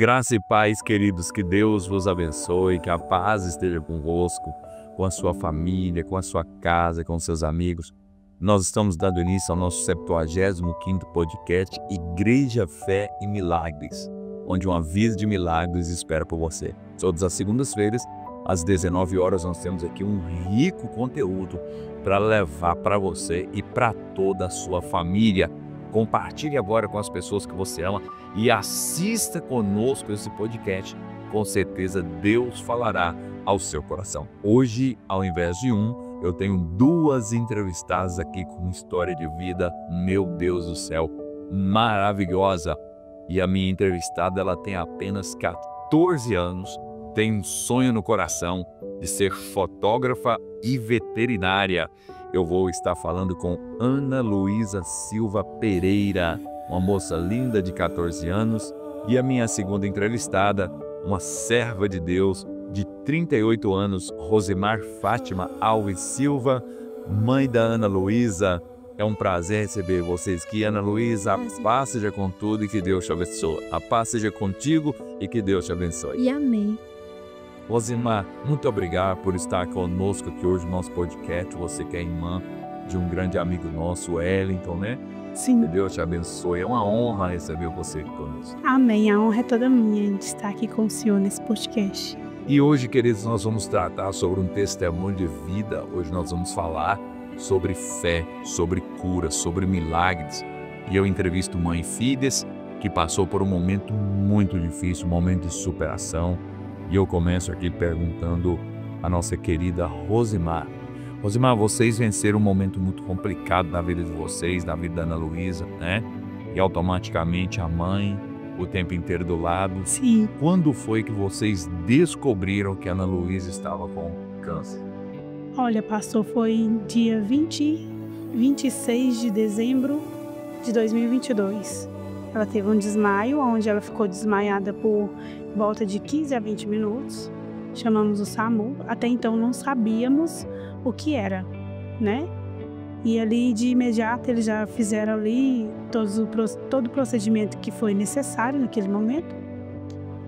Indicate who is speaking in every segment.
Speaker 1: Graça e paz, queridos, que Deus vos abençoe, que a paz esteja convosco, com a sua família, com a sua casa, com seus amigos. Nós estamos dando início ao nosso 75º podcast, Igreja, Fé e Milagres, onde um aviso de milagres espera por você. Todas as segundas-feiras, às 19 horas, nós temos aqui um rico conteúdo para levar para você e para toda a sua família. Compartilhe agora com as pessoas que você ama e assista conosco esse podcast. Com certeza Deus falará ao seu coração. Hoje, ao invés de eu tenho duas entrevistadas aqui com história de vida, meu Deus do céu, maravilhosa. E a minha entrevistada, ela tem apenas 14 anos, tem um sonho no coração de ser fotógrafa e veterinária. Eu vou estar falando com Ana Luísa Silva Pereira, uma moça linda de 14 anos. E a minha segunda entrevistada, uma serva de Deus de 38 anos, Rosemar Fátima Alves Silva, mãe da Ana Luísa. É um prazer receber vocês aqui, Ana Luísa. A paz seja com tudo e que Deus te abençoe. A paz seja contigo e que Deus te abençoe.
Speaker 2: E amém.
Speaker 1: Rosemar, muito obrigado por estar conosco aqui hoje no nosso podcast. Você que é irmã de um grande amigo nosso, Wellington, né?
Speaker 2: Sim.
Speaker 1: Que Deus te abençoe. É uma honra receber você aqui conosco.
Speaker 2: Amém. A honra é toda minha de estar aqui com o Senhor nesse podcast.
Speaker 1: E hoje, queridos, nós vamos tratar sobre um testemunho de vida. Hoje nós vamos falar sobre fé, sobre cura, sobre milagres. E eu entrevisto mãe Fides, que passou por um momento muito difícil, um momento de superação. E eu começo aqui perguntando a nossa querida Rosemar. Rosemar, vocês venceram um momento muito complicado na vida de vocês, na vida da Ana Luísa, né? E automaticamente a mãe, o tempo inteiro do lado.
Speaker 2: Sim.
Speaker 1: Quando foi que vocês descobriram que a Ana Luísa estava com câncer?
Speaker 2: Olha, pastor, foi dia 26 de dezembro de 2022. Ela teve um desmaio, onde ela ficou desmaiada por volta de 15 a 20 minutos. Chamamos o SAMU. Até então não sabíamos o que era, né? E ali de imediato eles já fizeram ali todo o procedimento que foi necessário naquele momento.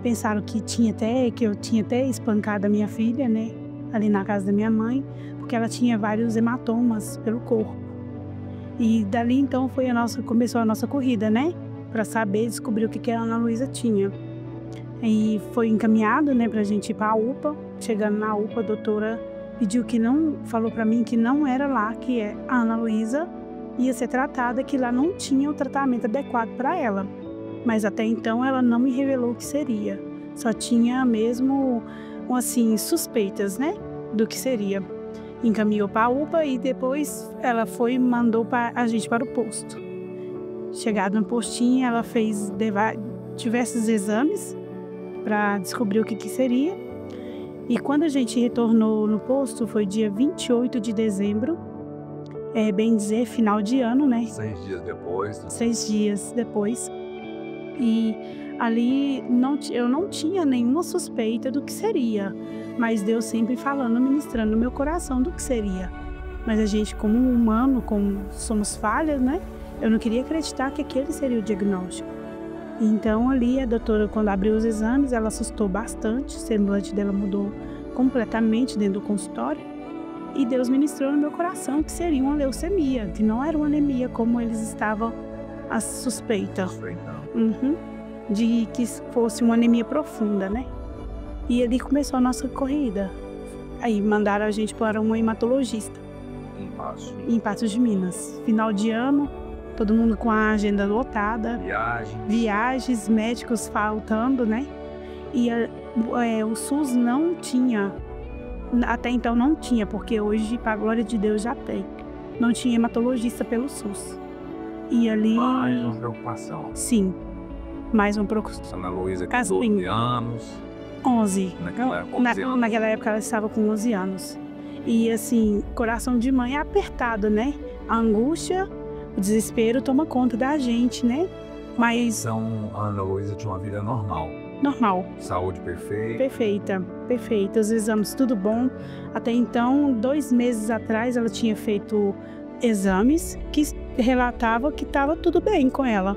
Speaker 2: Pensaram que eu tinha até espancado a minha filha, né? Ali na casa da minha mãe, porque ela tinha vários hematomas pelo corpo. E dali então começou a nossa corrida, né? Para saber, descobrir o que a Ana Luísa tinha. E foi encaminhado, né, pra gente ir pra UPA. Chegando na UPA, a doutora falou pra mim que não era lá que a Ana Luísa ia ser tratada, que lá não tinha o tratamento adequado para ela. Mas até então ela não me revelou o que seria. Só tinha mesmo, assim, suspeitas, né, do que seria. Encaminhou pra UPA e depois ela mandou a gente para o posto. Chegada no postinho, ela fez diversos exames para descobrir o que seria. E quando a gente retornou no posto, foi dia 28 de dezembro, bem dizer, final de ano, né?
Speaker 1: 6 dias depois.
Speaker 2: 6 dias depois. E ali eu não tinha nenhuma suspeita do que seria, mas Deus sempre falando, ministrando no meu coração do que seria. Mas a gente, como humano, como somos falhas, né? Eu não queria acreditar que aquele seria o diagnóstico. Então ali a doutora, quando abriu os exames, ela assustou bastante, o semblante dela mudou completamente dentro do consultório. E Deus ministrou no meu coração que seria uma leucemia, que não era uma anemia como eles estavam a suspeita. De que fosse uma anemia profunda, né? E ali começou a nossa corrida. Aí mandaram a gente para uma hematologista. Em Patos de Minas. Final de ano, todo mundo com a agenda lotada. Viagens, médicos faltando, né? E o SUS não tinha, até então não tinha, porque hoje, para a glória de Deus, já tem. Não tinha hematologista pelo SUS. E ali...
Speaker 1: Mais uma preocupação.
Speaker 2: Sim, mais uma preocupação.
Speaker 1: Ana Luísa com 12 anos.
Speaker 2: 11. Naquela época ela estava com 11 anos. E assim, coração de mãe é apertado, né? A angústia, o desespero toma conta da gente, né? Mas...
Speaker 1: Então, a Ana Luísa tinha uma vida normal.
Speaker 2: Normal.
Speaker 1: Saúde perfeita.
Speaker 2: Perfeita. Os exames tudo bom. Até então, 2 meses atrás, ela tinha feito exames que relatavam que estava tudo bem com ela.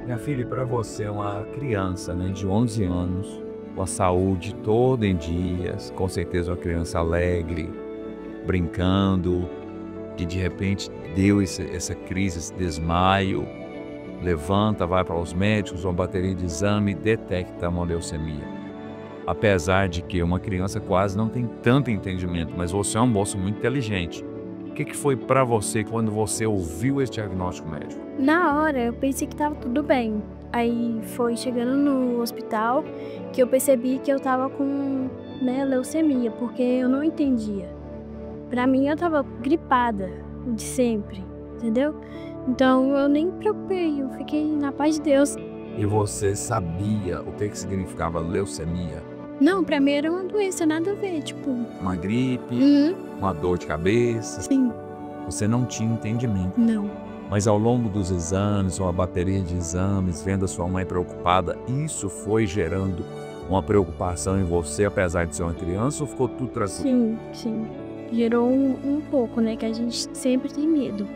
Speaker 1: Minha filha, para você é uma criança, né, de 11 anos, com a saúde toda em dias, com certeza uma criança alegre, brincando, que de repente deu essa crise, esse desmaio, levanta, vai para os médicos, uma bateria de exame e detecta uma leucemia. Apesar de que uma criança quase não tem tanto entendimento, mas você é um moço muito inteligente. O que foi para você quando você ouviu esse diagnóstico médico?
Speaker 3: Na hora, eu pensei que tava tudo bem. Aí foi chegando no hospital que eu percebi que eu tava com, né, leucemia, porque eu não entendia. Pra mim, eu tava gripada, de sempre, entendeu? Então, eu nem me preocupei, eu fiquei na paz de Deus.
Speaker 1: E você sabia o que significava leucemia?
Speaker 3: Não, pra mim era uma doença, nada a ver, tipo...
Speaker 1: Uma gripe, uma dor de cabeça?
Speaker 3: Sim.
Speaker 1: Você não tinha entendimento.
Speaker 3: Não.
Speaker 1: Mas ao longo dos exames, uma bateria de exames, vendo a sua mãe preocupada, isso foi gerando uma preocupação em você, apesar de ser uma criança, ou ficou tudo tranquilo?
Speaker 3: Sim, sim. Gerou um pouco, né, que a gente sempre tem medo.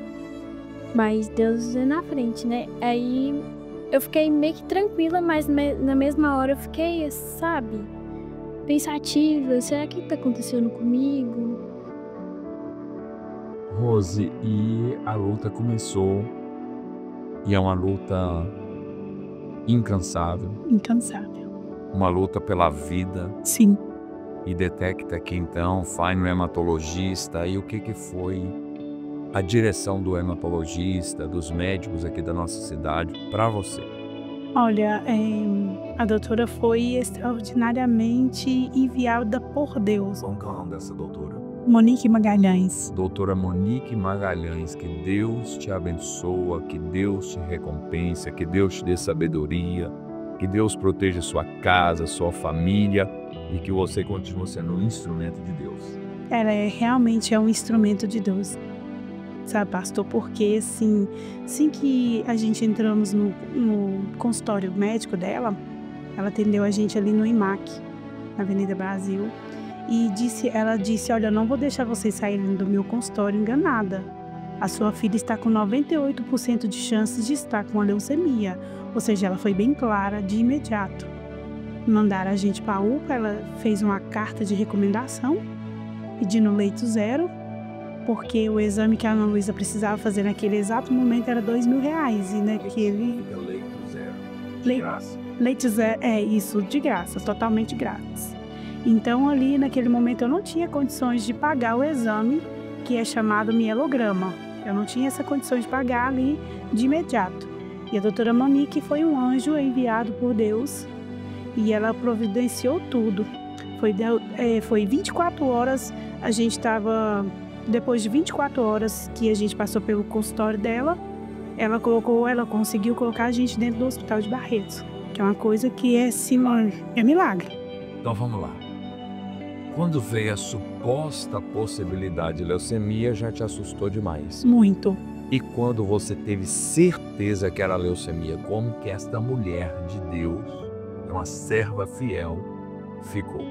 Speaker 3: Mas Deus é na frente, né? Aí eu fiquei meio que tranquila, mas na mesma hora eu fiquei, sabe, pensativa. Será que tá acontecendo comigo?
Speaker 1: Rose, e a luta começou, e é uma luta incansável,
Speaker 2: Incansável.
Speaker 1: uma luta pela vida,
Speaker 2: Sim.
Speaker 1: e detecta que então vai no hematologista. E o que foi a direção do hematologista, dos médicos aqui da nossa cidade para você?
Speaker 2: Olha, a doutora foi extraordinariamente enviada por Deus.
Speaker 1: Qual que é o nome dessa doutora?
Speaker 2: Monique Magalhães.
Speaker 1: Doutora Monique Magalhães, que Deus te abençoa, que Deus te recompensa, que Deus te dê sabedoria, que Deus proteja sua casa, sua família e que você continue sendo um instrumento de Deus.
Speaker 2: Ela realmente é um instrumento de Deus, sabe, pastor? Porque assim que a gente entramos no consultório médico dela, ela atendeu a gente ali no IMAC, na Avenida Brasil. E ela disse, olha, eu não vou deixar vocês saírem do meu consultório enganada. A sua filha está com 98% de chances de estar com a leucemia. Ou seja, ela foi bem clara de imediato. Mandaram a gente para a UPA, ela fez uma carta de recomendação, pedindo leito zero, porque o exame que a Ana Luísa precisava fazer naquele exato momento era R$2.000. E naquele...
Speaker 1: Leito zero, de graça.
Speaker 2: Leito zero, isso, de graça, totalmente grátis. Então, ali, naquele momento, eu não tinha condições de pagar o exame, que é chamado mielograma. Eu não tinha essa condição de pagar ali de imediato. E a doutora Monique foi um anjo enviado por Deus e ela providenciou tudo. Foi 24 horas, a gente estava... Depois de 24 horas que a gente passou pelo consultório dela, ela conseguiu colocar a gente dentro do Hospital de Barretos, que é uma coisa que é milagre.
Speaker 1: Então, vamos lá. Quando veio a suposta possibilidade de leucemia, já te assustou demais.
Speaker 2: Muito.
Speaker 1: E quando você teve certeza que era leucemia, como que esta mulher de Deus, uma serva fiel, ficou?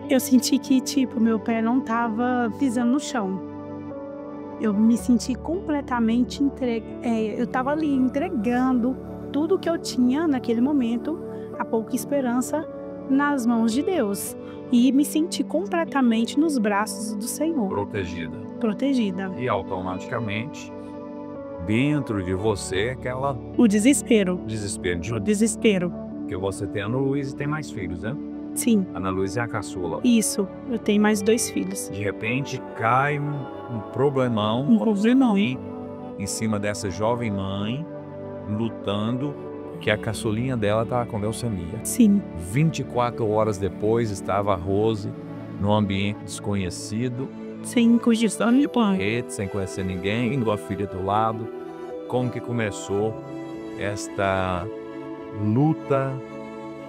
Speaker 2: Eu senti que, meu pé não estava pisando no chão. Eu me senti completamente eu estava ali entregando tudo que eu tinha naquele momento, a pouca esperança, nas mãos de Deus. E me senti completamente nos braços do Senhor. Protegida.
Speaker 1: E automaticamente, dentro de você,
Speaker 2: o desespero.
Speaker 1: Desespero.
Speaker 2: O desespero.
Speaker 1: Porque você tem a Ana Luísa e tem mais filhos, né?
Speaker 2: Sim.
Speaker 1: A Ana Luísa é a caçula.
Speaker 2: Isso, eu tenho mais 2 filhos.
Speaker 1: De repente, cai um problemão. Em cima dessa jovem mãe, lutando, que a caçulinha dela estava com leucemia.
Speaker 2: Sim.
Speaker 1: 24 horas depois, estava a Rose num ambiente desconhecido.
Speaker 2: Sem condição de pai.
Speaker 1: Sem conhecer ninguém, indo a filha do lado. Como que começou esta luta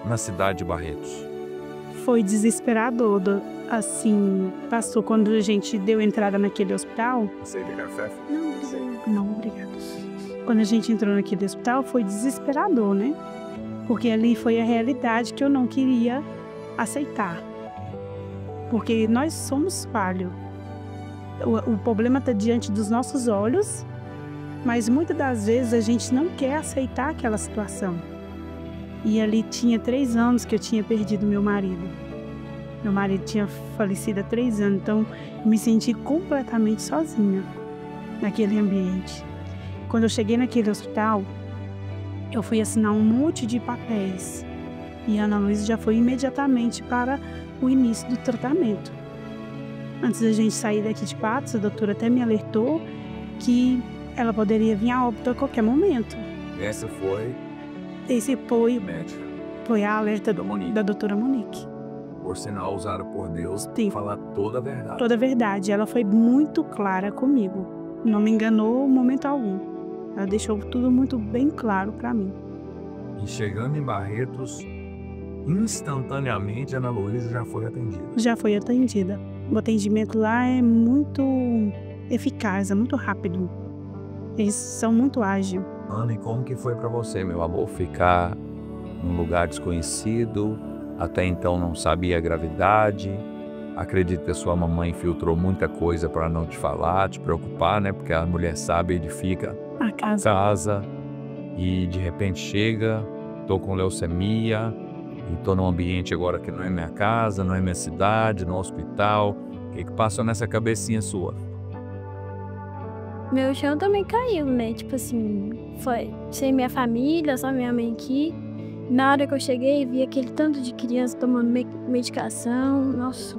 Speaker 1: na cidade de Barretos?
Speaker 2: Foi desesperador. Assim, passou quando a gente deu entrada naquele hospital.
Speaker 1: Você de café?
Speaker 2: Não, obrigada. Quando a gente entrou naquele hospital, foi desesperador, né? Porque ali foi a realidade que eu não queria aceitar. Porque nós somos falhos. O problema está diante dos nossos olhos Mas muitas das vezes a gente não quer aceitar aquela situação. E ali tinha 3 anos que eu tinha perdido meu marido. Meu marido tinha falecido há 3 anos, então eu me senti completamente sozinha naquele ambiente. Quando eu cheguei naquele hospital, eu fui assinar um monte de papéis. E a Ana Luísa já foi imediatamente para o início do tratamento. Antes da gente sair daqui de Patos, a doutora até me alertou que ela poderia vir a óbito a qualquer momento.
Speaker 1: Esse foi
Speaker 2: Esse foi a alerta da doutora Monique.
Speaker 1: por sinal usado por Deus,
Speaker 2: Sim.
Speaker 1: falar toda a verdade.
Speaker 2: Toda a verdade. Ela foi muito clara comigo. Não me enganou em momento algum. Ela deixou tudo muito bem claro para mim.
Speaker 1: E chegando em Barretos, instantaneamente a Ana Luísa já foi atendida.
Speaker 2: Já foi atendida. O atendimento lá é muito eficaz, é muito rápido. Eles são muito ágeis.
Speaker 1: Ana, e como que foi pra você, meu amor, ficar num lugar desconhecido? Até então não sabia a gravidade. Acredito que a sua mamãe filtrou muita coisa para não te falar, te preocupar, né? Porque a mulher sabe, edifica
Speaker 2: A casa.
Speaker 1: E de repente chega, tô com leucemia e tô num ambiente agora que não é minha casa, não é minha cidade, no hospital. O que passou nessa cabecinha sua?
Speaker 3: Meu chão também caiu, né? Tipo assim, foi sem minha família, só minha mãe aqui. Na hora que eu cheguei, vi aquele tanto de criança tomando medicação. Nossa.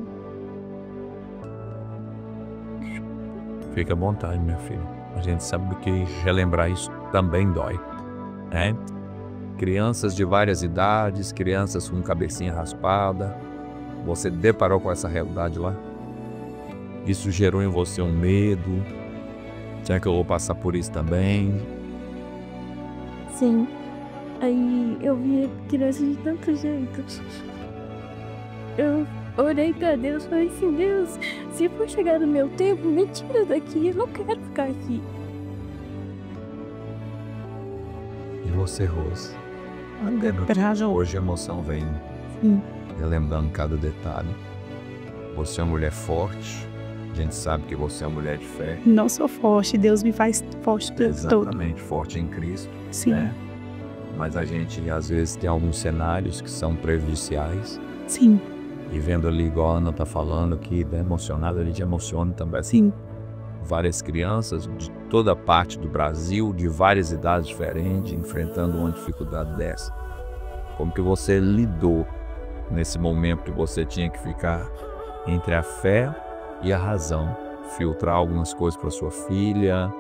Speaker 1: Fica à vontade, minha filha. A gente sabe que relembrar isso também dói, né? Crianças de várias idades, crianças com cabecinha raspada. Você deparou com essa realidade lá? Isso gerou em você um medo? Será que eu vou passar por isso também?
Speaker 3: Sim. Aí eu vi criança de tanto jeito. Eu orei pra Deus, falei assim, Deus, se for chegar no meu tempo, me tira daqui, eu não quero ficar aqui.
Speaker 1: E você, Rose? Hoje a emoção vem
Speaker 2: Sim.
Speaker 1: relembrando cada detalhe. Você é uma mulher forte. A gente sabe que você é uma mulher de fé.
Speaker 2: Não sou forte, Deus me faz forte o tempo todo.
Speaker 1: Exatamente, forte em Cristo.
Speaker 2: Sim.
Speaker 1: Né? Mas a gente, às vezes, tem alguns cenários que são prejudiciais.
Speaker 2: Sim.
Speaker 1: E vendo ali, igual a Ana tá falando, que tá emocionada, a gente emociona também.
Speaker 2: Sim.
Speaker 1: Várias crianças de toda parte do Brasil, de várias idades diferentes, enfrentando uma dificuldade dessa. Como que você lidou nesse momento que você tinha que ficar entre a fé e a razão? Filtrar algumas coisas para sua filha,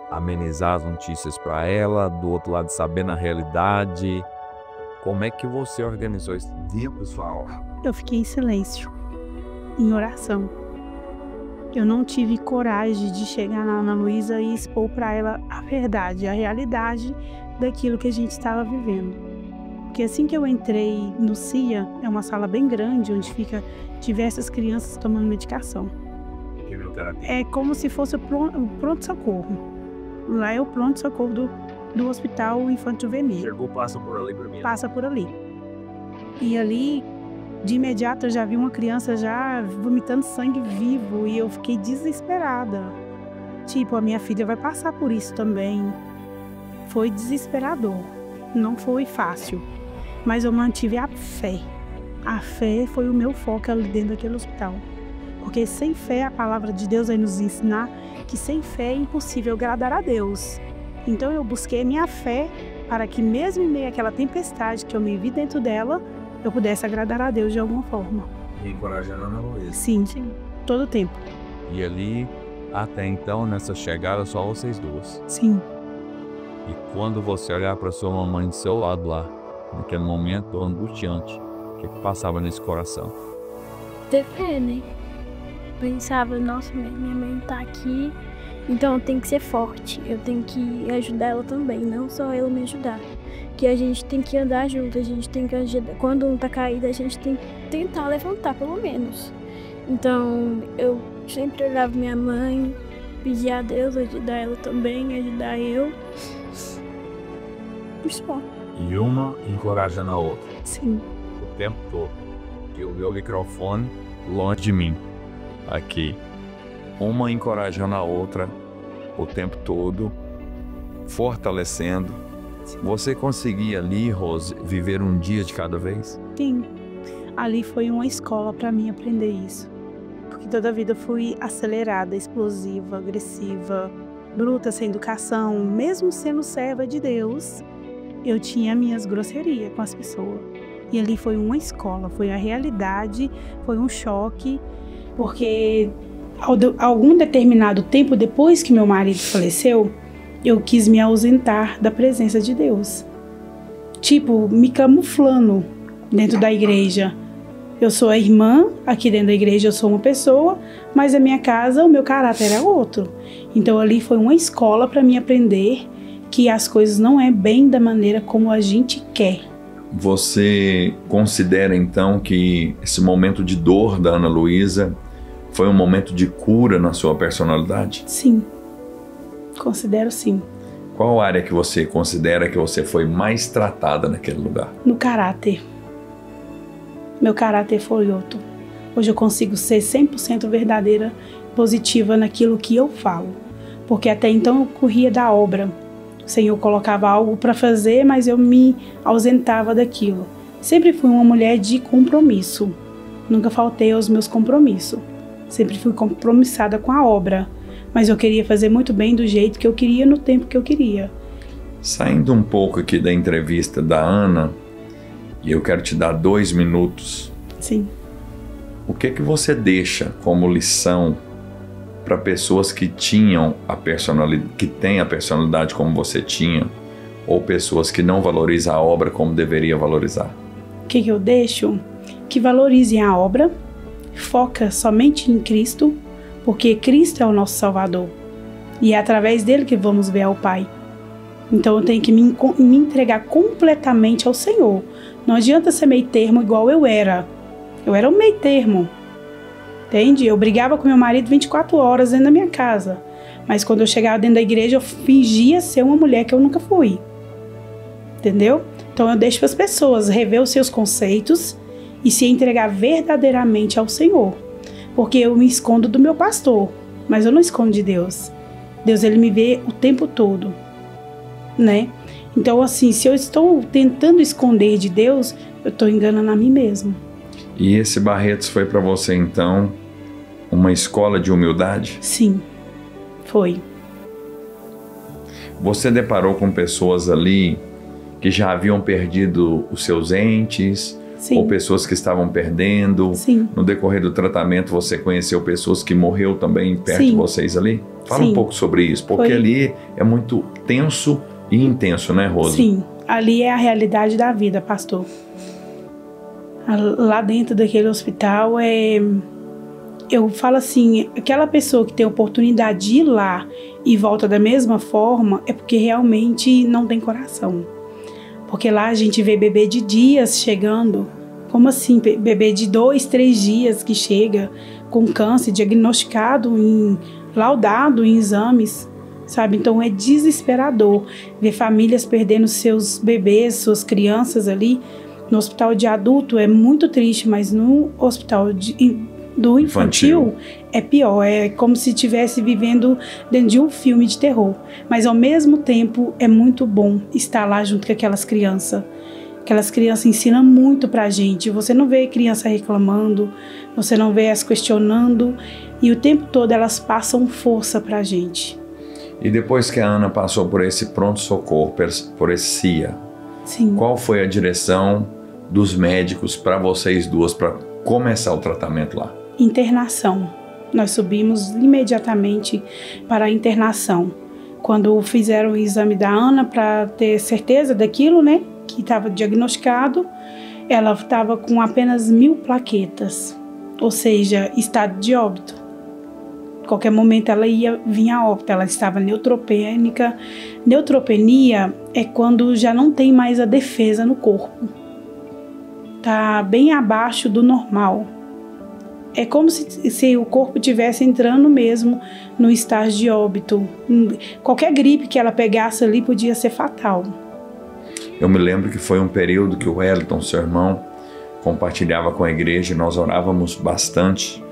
Speaker 1: amenizar as notícias para ela, do outro lado sabendo a realidade. Como é que você organizou esse dia, pessoal?
Speaker 2: Eu fiquei em silêncio, em oração. Eu não tive coragem de chegar na Ana Luísa e expor para ela a verdade, a realidade daquilo que a gente estava vivendo. Porque assim que eu entrei no CIA, é uma sala bem grande, onde fica diversas crianças tomando medicação. É como se fosse o pronto-socorro. Lá é o pronto-socorro do Hospital Infanto Juvenil.
Speaker 1: Chegou, passa por ali pra mim.
Speaker 2: Passa por ali. E ali, de imediato, eu já vi uma criança já vomitando sangue vivo e eu fiquei desesperada. Tipo, a minha filha vai passar por isso também. Foi desesperador. Não foi fácil. Mas eu mantive a fé. A fé foi o meu foco ali dentro daquele hospital. Porque sem fé, a palavra de Deus vai nos ensinar que sem fé é impossível agradar a Deus. Então eu busquei a minha fé para que mesmo em meio àquela tempestade que eu me vi dentro dela, eu pudesse agradar a Deus de alguma forma.
Speaker 1: E encorajando a Ana Luísa.
Speaker 2: Sim, todo o tempo.
Speaker 1: E ali, até então, nessa chegada, só vocês duas.
Speaker 2: Sim.
Speaker 1: E quando você olhar para sua mamãe do seu lado lá, naquele momento angustiante, o que passava nesse coração?
Speaker 3: Ter fé, né? Pensava, nossa, minha mãe tá aqui, então eu tenho que ser forte, eu tenho que ajudar ela também, não só ela me ajudar. Que a gente tem que andar junto, a gente tem que ajudar. Quando um tá caído, a gente tem que tentar levantar, pelo menos. Então, eu sempre olhava minha mãe, pedia a Deus ajudar ela também, ajudar eu. Só.
Speaker 1: E uma encorajando a outra.
Speaker 2: Sim.
Speaker 1: O tempo todo. E o meu microfone longe de mim. Aqui. Uma encorajando a outra o tempo todo. fortalecendo. Você conseguia ali, Rose, viver um dia de cada vez?
Speaker 2: Sim, ali foi uma escola para mim aprender isso. Porque toda a vida eu fui acelerada, explosiva, agressiva, bruta, sem educação. Mesmo sendo serva de Deus, eu tinha minhas grosserias com as pessoas. E ali foi uma escola, foi a realidade, foi um choque, porque algum determinado tempo depois que meu marido faleceu, eu quis me ausentar da presença de Deus. Tipo, me camuflando dentro da igreja. Eu sou a irmã, aqui dentro da igreja eu sou uma pessoa, mas a minha casa, o meu caráter é outro. Então ali foi uma escola para mim aprender que as coisas não é bem da maneira como a gente quer.
Speaker 1: Você considera então que esse momento de dor da Ana Luísa foi um momento de cura na sua personalidade?
Speaker 2: Sim, considero sim.
Speaker 1: Qual área que você considera que você foi mais tratada naquele lugar?
Speaker 2: No caráter. Meu caráter foi outro. Hoje eu consigo ser 100% verdadeira, positiva naquilo que eu falo. Porque até então eu corria da obra. O Senhor colocava algo para fazer, mas eu me ausentava daquilo. Sempre fui uma mulher de compromisso. Nunca faltei aos meus compromissos. Sempre fui compromissada com a obra. Mas eu queria fazer muito bem do jeito que eu queria, no tempo que eu queria.
Speaker 1: Saindo um pouco aqui da entrevista da Ana, e eu quero te dar 2 minutos.
Speaker 2: Sim.
Speaker 1: O que que você deixa como lição para pessoas que tinham a personalidade, que têm a personalidade como você tinha, ou pessoas que não valorizam a obra como deveria valorizar?
Speaker 2: O que eu deixo? Que valorizem a obra, foca somente em Cristo, porque Cristo é o nosso Salvador. E é através dele que vamos ver ao Pai. Então eu tenho que me entregar completamente ao Senhor. Não adianta ser meio termo igual eu era. Eu era um meio termo. Entende? Eu brigava com meu marido 24 horas dentro da minha casa. Mas quando eu chegava dentro da igreja, eu fingia ser uma mulher que eu nunca fui. Entendeu? Então eu deixo as pessoas rever os seus conceitos e se entregar verdadeiramente ao Senhor. Porque eu me escondo do meu pastor, mas eu não escondo de Deus. Deus, ele me vê o tempo todo, né? Então, assim, se eu estou tentando esconder de Deus, eu estou enganando a mim mesmo.
Speaker 1: E esse Barretos foi para você, então, uma escola de humildade?
Speaker 2: Sim, foi.
Speaker 1: Você deparou com pessoas ali que já haviam perdido os seus entes? Sim. Ou pessoas que estavam perdendo?
Speaker 2: Sim.
Speaker 1: No decorrer do tratamento, você conheceu pessoas que morreu também perto de vocês ali? Fala um pouco sobre isso, porque ali é muito tenso e intenso, né, Rosa?
Speaker 2: Sim, ali é a realidade da vida, pastor. Lá dentro daquele hospital, eu falo assim, aquela pessoa que tem a oportunidade de ir lá e volta da mesma forma, é porque realmente não tem coração. Porque lá a gente vê bebê de dias chegando. Como assim? Bebê de 2, 3 dias que chega com câncer, diagnosticado, laudado em exames, sabe? Então é desesperador ver famílias perdendo seus bebês, suas crianças ali. No hospital de adulto é muito triste, mas no hospital do infantil é pior. É como se estivesse vivendo dentro de um filme de terror. Mas ao mesmo tempo é muito bom estar lá junto com aquelas crianças. Aquelas crianças ensinam muito pra gente. Você não vê criança reclamando, você não vê elas questionando. E o tempo todo elas passam força pra gente.
Speaker 1: E depois que a Ana passou por esse pronto-socorro, por esse CIA,
Speaker 2: sim,
Speaker 1: qual foi a direção dos médicos para vocês duas para começar o tratamento lá?
Speaker 2: Internação. Nós subimos imediatamente para a internação. Quando fizeram o exame da Ana para ter certeza daquilo, né, que estava diagnosticado, ela estava com apenas 1000 plaquetas, ou seja, estado de óbito. Qualquer momento ela ia vir a óbito, ela estava neutropênica. Neutropenia é quando já não tem mais a defesa no corpo. Tá bem abaixo do normal. É como se o corpo estivesse entrando mesmo no estágio de óbito. Qualquer gripe que ela pegasse ali podia ser fatal.
Speaker 1: Eu me lembro que foi um período que o Wellington, seu irmão, compartilhava com a igreja e nós orávamos bastante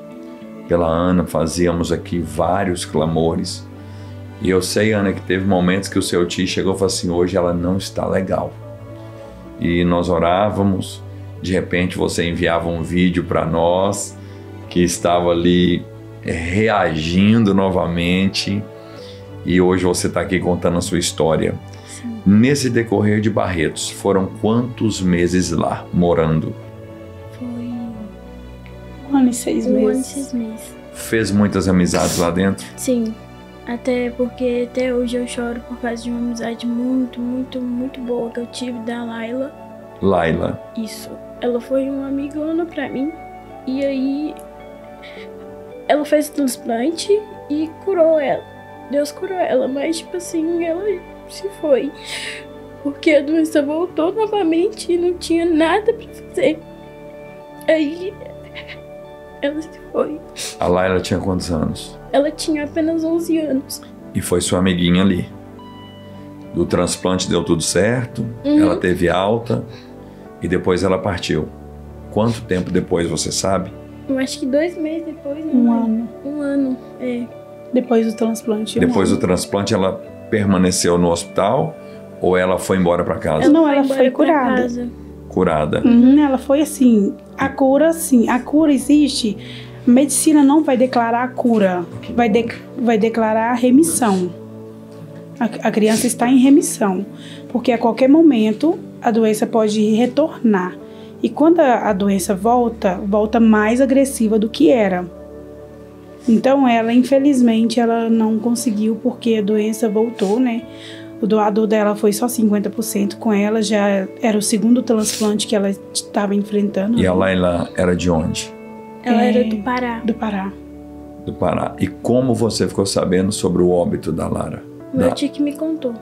Speaker 1: pela Ana, fazíamos aqui vários clamores. E eu sei, Ana, que teve momentos que o seu tio chegou e falou assim, hoje ela não está legal. E nós orávamos, de repente você enviava um vídeo para nós, que estava ali reagindo novamente, e hoje você está aqui contando a sua história.
Speaker 3: Sim.
Speaker 1: Nesse decorrer de Barretos, foram quantos meses lá, morando?
Speaker 3: Foi
Speaker 2: 1 ano e 6 meses.
Speaker 3: 1 ano e 6 meses.
Speaker 1: Fez muitas amizades lá dentro?
Speaker 3: Sim, até porque até hoje eu choro por causa de uma amizade muito, muito, muito boa que eu tive da Laila.
Speaker 1: Laila.
Speaker 3: Isso, ela foi uma amigona pra mim, e aí ela fez o transplante e curou ela. Deus curou ela, mas tipo assim, ela se foi. Porque a doença voltou novamente e não tinha nada pra fazer. Aí ela se foi.
Speaker 1: A Laila tinha quantos anos?
Speaker 3: Ela tinha apenas 11 anos.
Speaker 1: E foi sua amiguinha ali. Do transplante deu tudo certo, ela teve alta e depois ela partiu. Quanto tempo depois, você sabe?
Speaker 3: Eu acho que 2 meses depois, né?
Speaker 2: 1 ano.
Speaker 3: 1 ano, é.
Speaker 2: Depois do transplante.
Speaker 1: Depois do transplante, ela permaneceu no hospital ou ela foi embora para casa?
Speaker 2: Não, ela
Speaker 3: embora
Speaker 2: foi
Speaker 3: pra
Speaker 2: curada.
Speaker 3: casa.
Speaker 1: Curada.
Speaker 2: Ela foi assim, a cura existe. A medicina não vai declarar a cura, vai declarar a remissão. A criança está em remissão, porque a qualquer momento a doença pode retornar. E quando a doença volta mais agressiva do que era. Então ela, infelizmente, ela não conseguiu porque a doença voltou, né? O doador dela foi só 50% com ela, já era o segundo transplante que ela estava enfrentando.
Speaker 1: E a Laila era de onde?
Speaker 3: Ela era do Pará.
Speaker 2: Do Pará.
Speaker 1: Do Pará. E como você ficou sabendo sobre o óbito da Lara?
Speaker 3: Meu tio que me contou.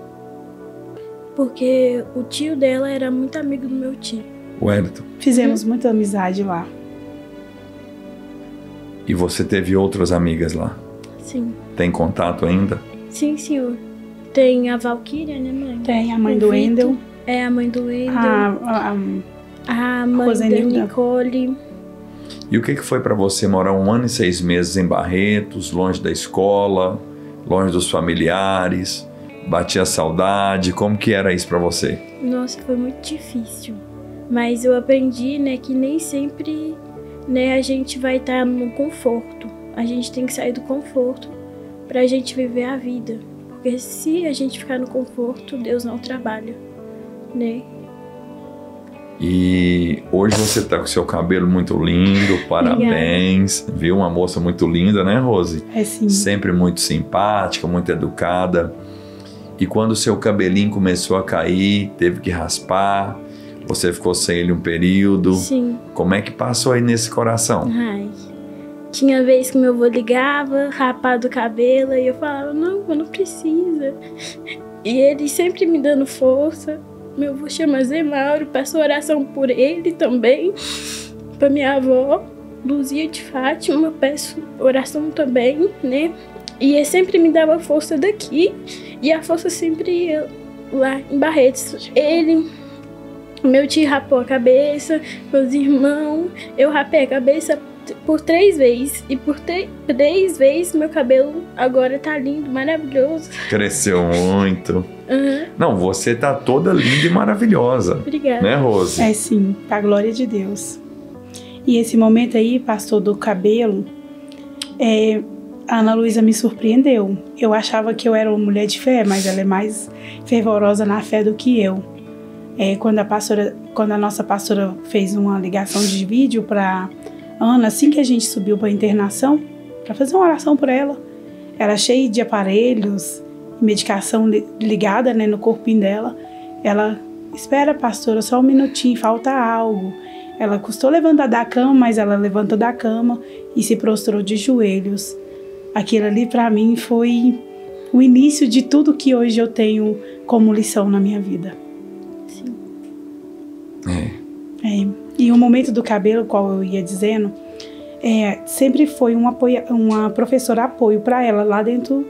Speaker 3: Porque o tio dela era muito amigo do meu tio.
Speaker 1: O Hélito.
Speaker 2: Fizemos muita amizade lá.
Speaker 1: E você teve outras amigas lá?
Speaker 3: Sim.
Speaker 1: Tem contato ainda?
Speaker 3: Sim, senhor. Tem a Valquíria, né, mãe?
Speaker 2: Tem a mãe
Speaker 3: O
Speaker 2: do
Speaker 3: Vitor.
Speaker 2: Wendel.
Speaker 3: É a mãe do Wendel. A mãe da
Speaker 2: Rosenilda.
Speaker 3: Nicole.
Speaker 1: E o que foi para você morar 1 ano e 6 meses em Barretos, longe da escola, longe dos familiares, batia saudade? Como que era isso para você?
Speaker 3: Nossa, foi muito difícil. Mas eu aprendi, né, que nem sempre, né, a gente vai estar no conforto. A gente tem que sair do conforto pra gente viver a vida. Porque se a gente ficar no conforto, Deus não trabalha, né?
Speaker 1: E hoje você tá com seu cabelo muito lindo, parabéns. Viu? Uma moça muito linda, né, Rose?
Speaker 2: É sim.
Speaker 1: Sempre muito simpática, muito educada. E quando o seu cabelinho começou a cair, teve que raspar, você ficou sem ele um período.
Speaker 3: Sim.
Speaker 1: Como é que passou aí nesse coração?
Speaker 3: Ai. Tinha vez que meu avô ligava, rapado o cabelo, e eu falava, não, não precisa. E ele sempre me dando força. Meu avô chama Zé Mauro, peço oração por ele também. Pra minha avó, Luzia de Fátima, peço oração também, né? E ele sempre me dava força daqui, e a força sempre ia lá em Barretos. Ele, meu tio rapou a cabeça, meus irmãos, eu rapei a cabeça por 3 vezes. E por 3 vezes meu cabelo agora tá lindo, maravilhoso.
Speaker 1: Cresceu muito.
Speaker 3: Uhum.
Speaker 1: Não, você tá toda linda e maravilhosa.
Speaker 3: Obrigada.
Speaker 1: Né, Rose?
Speaker 2: É sim, pra glória de Deus. E esse momento aí, pastor, do cabelo, a Ana Luísa me surpreendeu. Eu achava que eu era uma mulher de fé, mas ela é mais fervorosa na fé do que eu. Quando a nossa pastora fez uma ligação de vídeo para Ana, assim que a gente subiu para internação, para fazer uma oração por ela, era cheia de aparelhos, medicação ligada, né, no corpinho dela. Ela, espera, pastora, só um minutinho, falta algo. Ela custou levantar da cama, mas ela levantou da cama e se prostrou de joelhos. Aquilo ali para mim foi o início de tudo que hoje eu tenho como lição na minha vida.
Speaker 3: Sim.
Speaker 2: E o momento do cabelo, qual eu ia dizendo, sempre foi uma professora apoio para ela lá dentro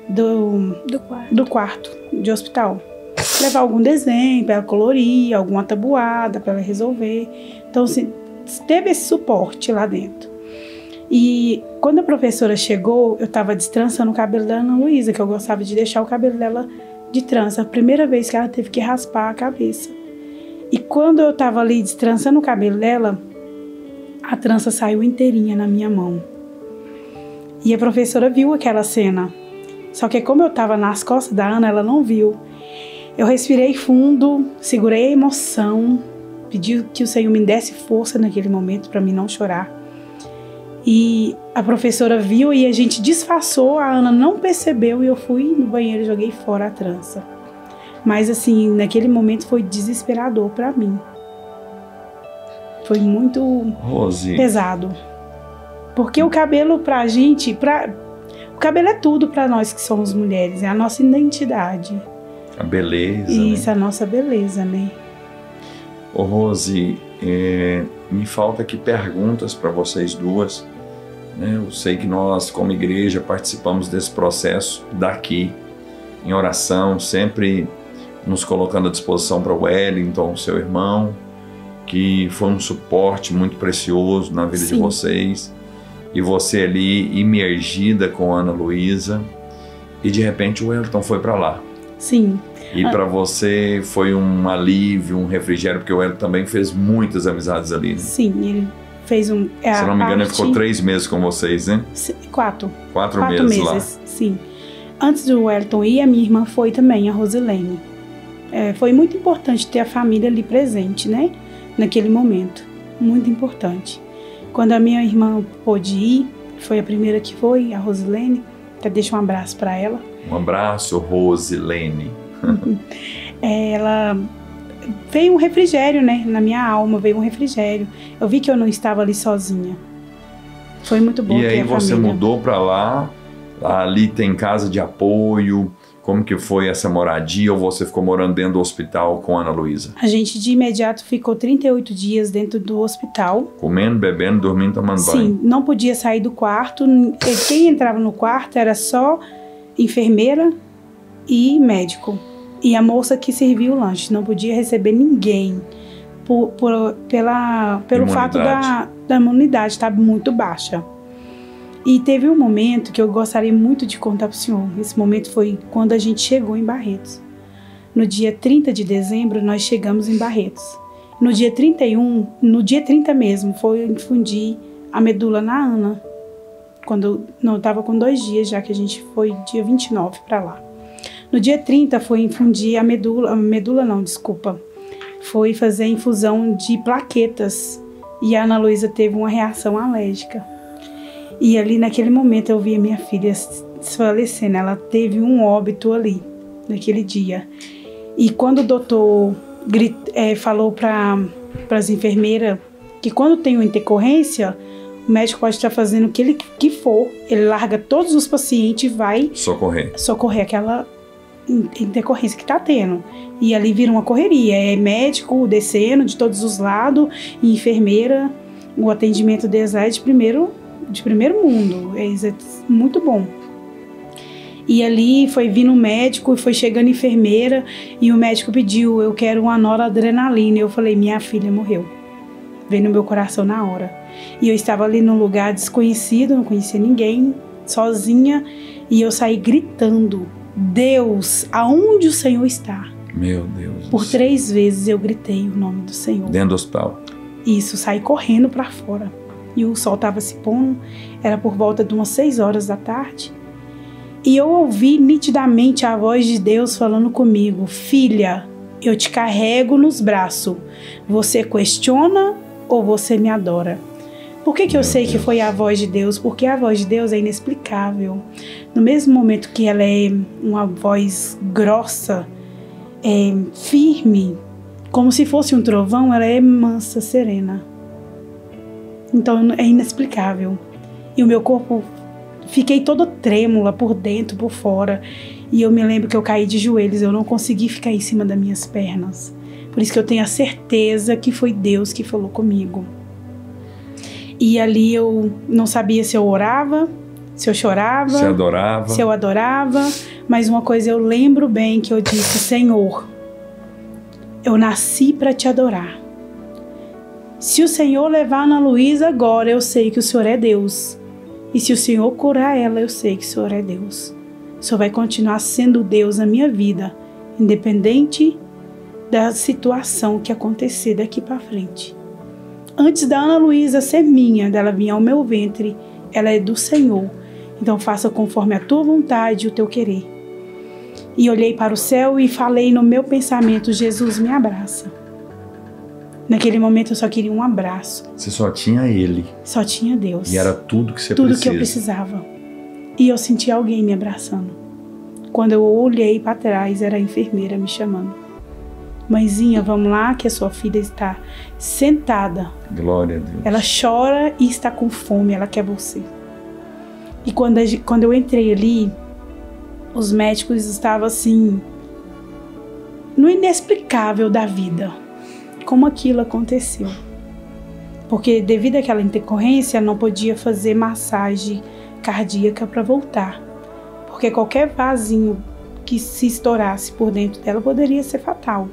Speaker 2: do quarto de hospital. Levar algum desenho para ela colorir, alguma tabuada para ela resolver. Então, assim, teve esse suporte lá dentro. E quando a professora chegou, eu estava destrançando o cabelo da Ana Luísa, que eu gostava de deixar o cabelo dela de trança. A primeira vez que ela teve que raspar a cabeça. E quando eu estava ali destrançando o cabelo dela, a trança saiu inteirinha na minha mão. E a professora viu aquela cena. Só que como eu estava nas costas da Ana, ela não viu. Eu respirei fundo, segurei a emoção, pedi que o Senhor me desse força naquele momento para mim não chorar. E a professora viu e a gente disfarçou, a Ana não percebeu e eu fui no banheiro e joguei fora a trança. Mas assim, naquele momento foi desesperador para mim. Foi muito pesado. Porque o cabelo pra gente, o cabelo é tudo pra nós que somos mulheres, é a nossa identidade.
Speaker 4: A beleza.
Speaker 2: Isso,
Speaker 4: né?
Speaker 2: A nossa beleza, né?
Speaker 4: Ô Rose, me falta aqui perguntas para vocês duas. Né? Eu sei que nós, como igreja, participamos desse processo daqui, em oração, sempre nos colocando à disposição para o Wellington, seu irmão, que foi um suporte muito precioso na vida de vocês. E você ali, imergida com a Ana Luísa, e de repente o Wellington foi para lá.
Speaker 2: Sim.
Speaker 4: E para você foi um alívio, um refrigério, porque o Wellington também fez muitas amizades ali, né?
Speaker 2: Sim, ele fez um...
Speaker 4: Se não me engano, ele ficou 3 meses com vocês, né?
Speaker 2: 4.
Speaker 4: 4 meses lá.
Speaker 2: Sim. Antes do Wellington ir, a minha irmã foi também, a Rosilene. Foi muito importante ter a família ali presente, né? Naquele momento. Muito importante. Quando a minha irmã pôde ir, foi a primeira que foi, a Rosilene. Até deixo um abraço para ela.
Speaker 4: Um abraço, Rosilene.
Speaker 2: Ela veio um refrigério, né? Na minha alma veio um refrigério. Eu vi que eu não estava ali sozinha. Foi muito bom.
Speaker 4: E aí você mudou para lá, ali tem casa de apoio. Como que foi essa moradia, ou você ficou morando dentro do hospital com a Ana Luísa?
Speaker 2: A gente de imediato ficou 38 dias dentro do hospital.
Speaker 4: Comendo, bebendo, dormindo, tomando banho?
Speaker 2: Sim, não podia sair do quarto. Quem entrava no quarto era só enfermeira e médico. E a moça que servia o lanche. Não podia receber ninguém pelo fato da imunidade estar muito baixa. E teve um momento que eu gostaria muito de contar para o senhor. Esse momento foi quando a gente chegou em Barretos. No dia 30 de dezembro, nós chegamos em Barretos. No dia 31, no dia 30 mesmo, foi infundir a medula na Ana. Quando não estava com 2 dias, já que a gente foi dia 29 para lá. No dia 30 foi infundir a medula não, desculpa. Foi fazer a infusão de plaquetas. E a Ana Luísa teve uma reação alérgica. E ali naquele momento eu vi a minha filha desfalecendo. Ela teve um óbito ali, naquele dia. E quando o doutor falou para as enfermeiras que quando tem uma intercorrência, o médico pode estar fazendo o que for. Ele larga todos os pacientes e vai socorrer aquela intercorrência que está tendo. E ali vira uma correria. É médico descendo de todos os lados e enfermeira. O atendimento deles é de primeiro mundo, é muito bom. E ali foi vindo um médico e foi chegando enfermeira e o médico pediu, eu quero uma noradrenalina. E eu falei, minha filha morreu. Veio no meu coração na hora. E eu estava ali num lugar desconhecido, não conhecia ninguém, sozinha, e eu saí gritando, Deus, aonde o Senhor está?
Speaker 4: Meu Deus.
Speaker 2: Por 3 vezes eu gritei o nome do Senhor.
Speaker 4: Dentro do hospital?
Speaker 2: Isso, saí correndo para fora. E o sol estava se pondo, era por volta de umas 6 horas da tarde. E eu ouvi nitidamente a voz de Deus falando comigo, filha, eu te carrego nos braços. Você questiona ou você me adora? Por que eu sei que foi a voz de Deus? Porque a voz de Deus é inexplicável. No mesmo momento que ela é uma voz grossa, firme, como se fosse um trovão, ela é mansa, serena. Então é inexplicável. E o meu corpo, fiquei toda trêmula por dentro, por fora. E eu me lembro que eu caí de joelhos, eu não consegui ficar em cima das minhas pernas. Por isso que eu tenho a certeza que foi Deus que falou comigo. E ali eu não sabia se eu orava, se eu chorava, se eu adorava. Mas uma coisa eu lembro bem que eu disse, Senhor, eu nasci para te adorar. Se o Senhor levar a Ana Luísa agora, eu sei que o Senhor é Deus. E se o Senhor curar ela, eu sei que o Senhor é Deus. O Senhor vai continuar sendo Deus na minha vida, independente da situação que acontecer daqui para frente. Antes da Ana Luísa ser minha, dela vir ao meu ventre, ela é do Senhor. Então faça conforme a tua vontade e o teu querer. E olhei para o céu e falei no meu pensamento, Jesus, me abraça. Naquele momento eu só queria um abraço.
Speaker 4: Você só tinha ele.
Speaker 2: Só tinha Deus.
Speaker 4: E era tudo que você
Speaker 2: tudo
Speaker 4: precisa.
Speaker 2: que eu precisava. E eu senti alguém me abraçando. Quando eu olhei para trás, era a enfermeira me chamando. Mãezinha, vamos lá que a sua filha está sentada.
Speaker 4: Glória a Deus.
Speaker 2: Ela chora e está com fome, ela quer você. E quando eu entrei ali, os médicos estavam assim, no inexplicável da vida. Como aquilo aconteceu. Porque devido àquela intercorrência, não podia fazer massagem cardíaca para voltar. Porque qualquer vasinho que se estourasse por dentro dela poderia ser fatal.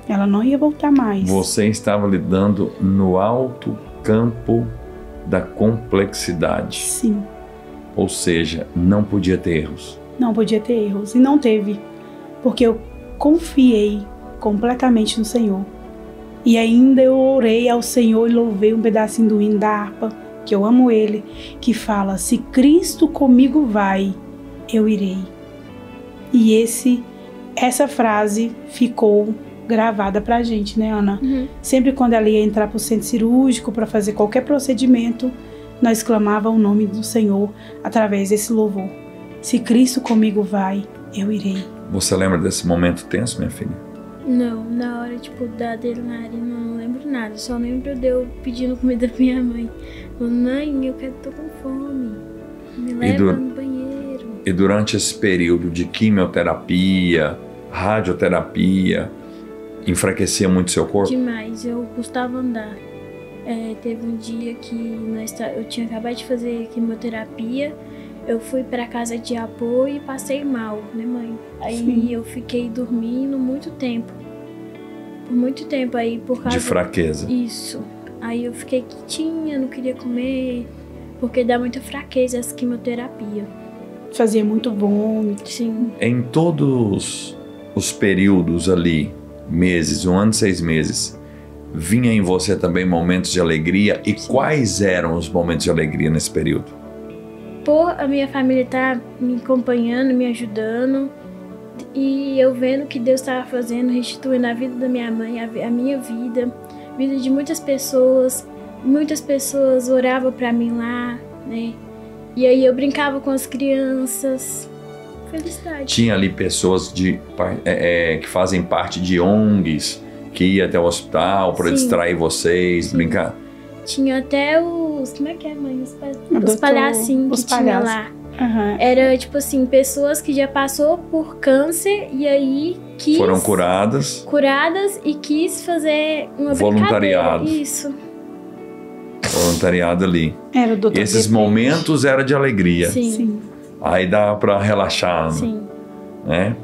Speaker 2: Ela não ia voltar mais.
Speaker 4: Você estava lidando no alto campo da complexidade.
Speaker 2: Sim.
Speaker 4: Ou seja, não podia ter erros.
Speaker 2: Não podia ter erros. E não teve. Porque eu confiei completamente no Senhor. E ainda eu orei ao Senhor e louvei um pedacinho do hino da harpa, que eu amo ele, que fala, se Cristo comigo vai, eu irei. E essa frase ficou gravada pra gente, né, Ana?
Speaker 3: Uhum.
Speaker 2: Sempre quando ela ia entrar pro centro cirúrgico para fazer qualquer procedimento, nós clamávamos o nome do Senhor através desse louvor. Se Cristo comigo vai, eu irei.
Speaker 4: Você lembra desse momento tenso, minha filha?
Speaker 3: Não, na hora, tipo, da adrenalina, não lembro nada. Só lembro de eu pedindo comida pra minha mãe. Falando, mãe, tô com fome. Me leva no banheiro.
Speaker 4: E durante esse período de quimioterapia, radioterapia, enfraquecia muito seu corpo?
Speaker 3: Demais, eu custava andar. Teve um dia que eu tinha acabado de fazer quimioterapia. Eu fui para casa de apoio e passei mal, né, mãe? Aí
Speaker 2: Sim.
Speaker 3: eu fiquei dormindo muito tempo. Por muito tempo aí, por causa...
Speaker 4: De fraqueza.
Speaker 3: Isso. Aí eu fiquei quietinha, não queria comer, porque dá muita fraqueza essa quimioterapia.
Speaker 2: Fazia muito vômito.
Speaker 3: Sim.
Speaker 4: Em todos os períodos ali, meses, 1 ano, 6 meses, vinha em você também momentos de alegria? E quais eram os momentos de alegria nesse período?
Speaker 3: Por a minha família estar me acompanhando, me ajudando, e eu vendo o que Deus estava fazendo, restituindo a vida da minha mãe, a minha vida, a vida de muitas pessoas oravam para mim lá, né? E aí eu brincava com as crianças. Felicidade.
Speaker 4: Tinha ali pessoas que fazem parte de ONGs, que ia até o hospital para distrair vocês, brincar?
Speaker 3: Tinha até os... Como é que é, mãe? Os palhacinhos que tinha lá.
Speaker 2: Uhum.
Speaker 3: Era, tipo assim, pessoas que já passou por câncer e aí
Speaker 4: foram curadas
Speaker 3: e quis fazer uma
Speaker 4: voluntariado.
Speaker 3: brincadeira. Isso.
Speaker 4: Voluntariado ali.
Speaker 2: Era o doutor.
Speaker 4: Esses momentos eram de alegria.
Speaker 3: Sim.
Speaker 4: Aí dá para relaxar.
Speaker 3: Sim.
Speaker 4: Né?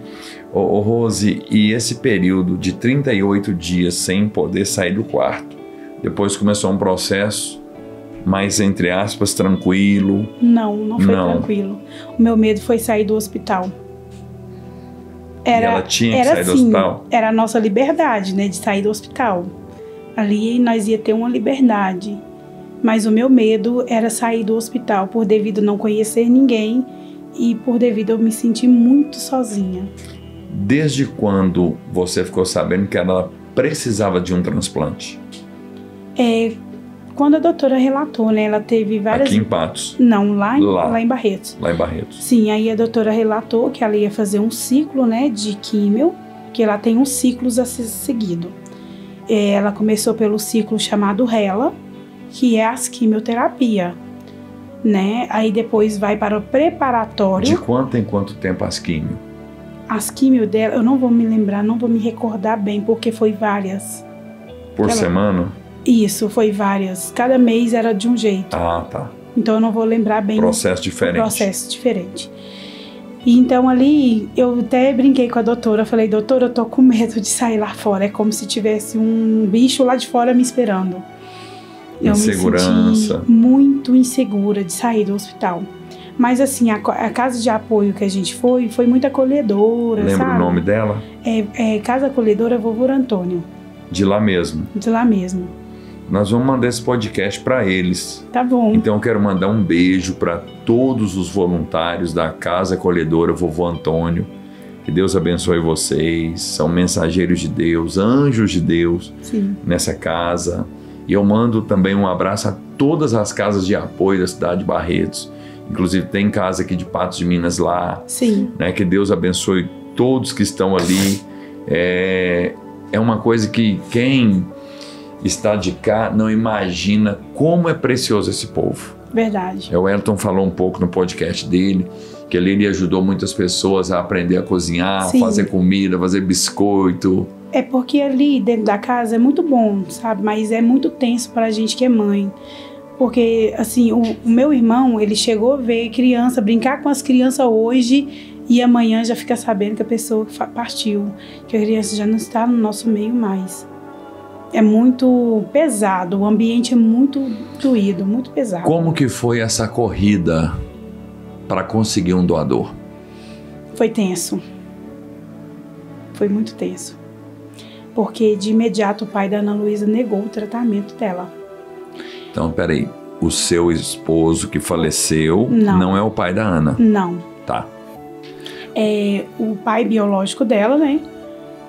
Speaker 4: Ô Rose, e esse período de 38 dias sem poder sair do quarto, depois começou um processo mais, entre aspas, tranquilo?
Speaker 2: Não foi tranquilo. O meu medo foi sair do hospital.
Speaker 4: E ela tinha que sair do hospital?
Speaker 2: Era a nossa liberdade, né, de sair do hospital. Ali nós ia ter uma liberdade. Mas o meu medo era sair do hospital, por devido a não conhecer ninguém e por devido a eu me sentir muito sozinha.
Speaker 4: Desde quando você ficou sabendo que ela precisava de um transplante?
Speaker 2: Quando a doutora relatou, né, ela teve várias...
Speaker 4: Aqui em Patos?
Speaker 2: Não, lá em Barretos.
Speaker 4: Lá em Barretos.
Speaker 2: Sim, aí a doutora relatou que ela ia fazer um ciclo, né, de químio, que ela tem uns ciclos a ser seguido. Ela começou pelo ciclo chamado RELA, que é as quimioterapia, né? Aí depois vai para o preparatório.
Speaker 4: De quanto em quanto tempo as químio?
Speaker 2: As químio dela, eu não vou me lembrar, não vou me recordar bem, porque foi várias.
Speaker 4: Por semana?
Speaker 2: Isso, foi várias. Cada mês era de um jeito.
Speaker 4: Ah, tá.
Speaker 2: Então eu não vou lembrar bem.
Speaker 4: Processo diferente.
Speaker 2: Processo diferente. E então ali, eu até brinquei com a doutora, falei, doutora, eu tô com medo de sair lá fora, é como se tivesse um bicho lá de fora me esperando. Eu
Speaker 4: insegurança.
Speaker 2: me senti muito insegura de sair do hospital. Mas assim, a casa de apoio que a gente foi muito acolhedora,
Speaker 4: Lembra
Speaker 2: sabe?
Speaker 4: o nome dela?
Speaker 2: É Casa Acolhedora Vovô Antônio,
Speaker 4: De lá mesmo.
Speaker 2: de lá mesmo.
Speaker 4: Nós vamos mandar esse podcast para eles.
Speaker 2: Tá bom.
Speaker 4: Então eu quero mandar um beijo para todos os voluntários da Casa Acolhedora Vovô Antônio. Que Deus abençoe vocês. São mensageiros de Deus, anjos de Deus.
Speaker 2: Sim.
Speaker 4: Nessa casa. E eu mando também um abraço a todas as casas de apoio da cidade de Barretos. Inclusive tem casa aqui de Patos de Minas lá.
Speaker 2: Sim.
Speaker 4: Né? Que Deus abençoe todos que estão ali. É uma coisa que quem está de cá não imagina como é precioso esse povo.
Speaker 2: Verdade.
Speaker 4: O Elton falou um pouco no podcast dele, que ele ajudou muitas pessoas a aprender a cozinhar,
Speaker 2: Sim.
Speaker 4: fazer comida, fazer biscoito.
Speaker 2: É porque ali dentro da casa é muito bom, sabe? Mas é muito tenso pra gente que é mãe. Porque, assim, o meu irmão, ele chegou a ver criança, brincar com as crianças hoje e amanhã já fica sabendo que a pessoa partiu, que a criança já não está no nosso meio mais. É muito pesado, o ambiente é muito doído, muito pesado.
Speaker 4: Como que foi essa corrida para conseguir um doador?
Speaker 2: Foi tenso. Foi muito tenso. Porque de imediato o pai da Ana Luísa negou o tratamento dela.
Speaker 4: Então, peraí, o seu esposo que faleceu não é o pai da Ana?
Speaker 2: Não.
Speaker 4: Tá.
Speaker 2: O pai biológico dela, né,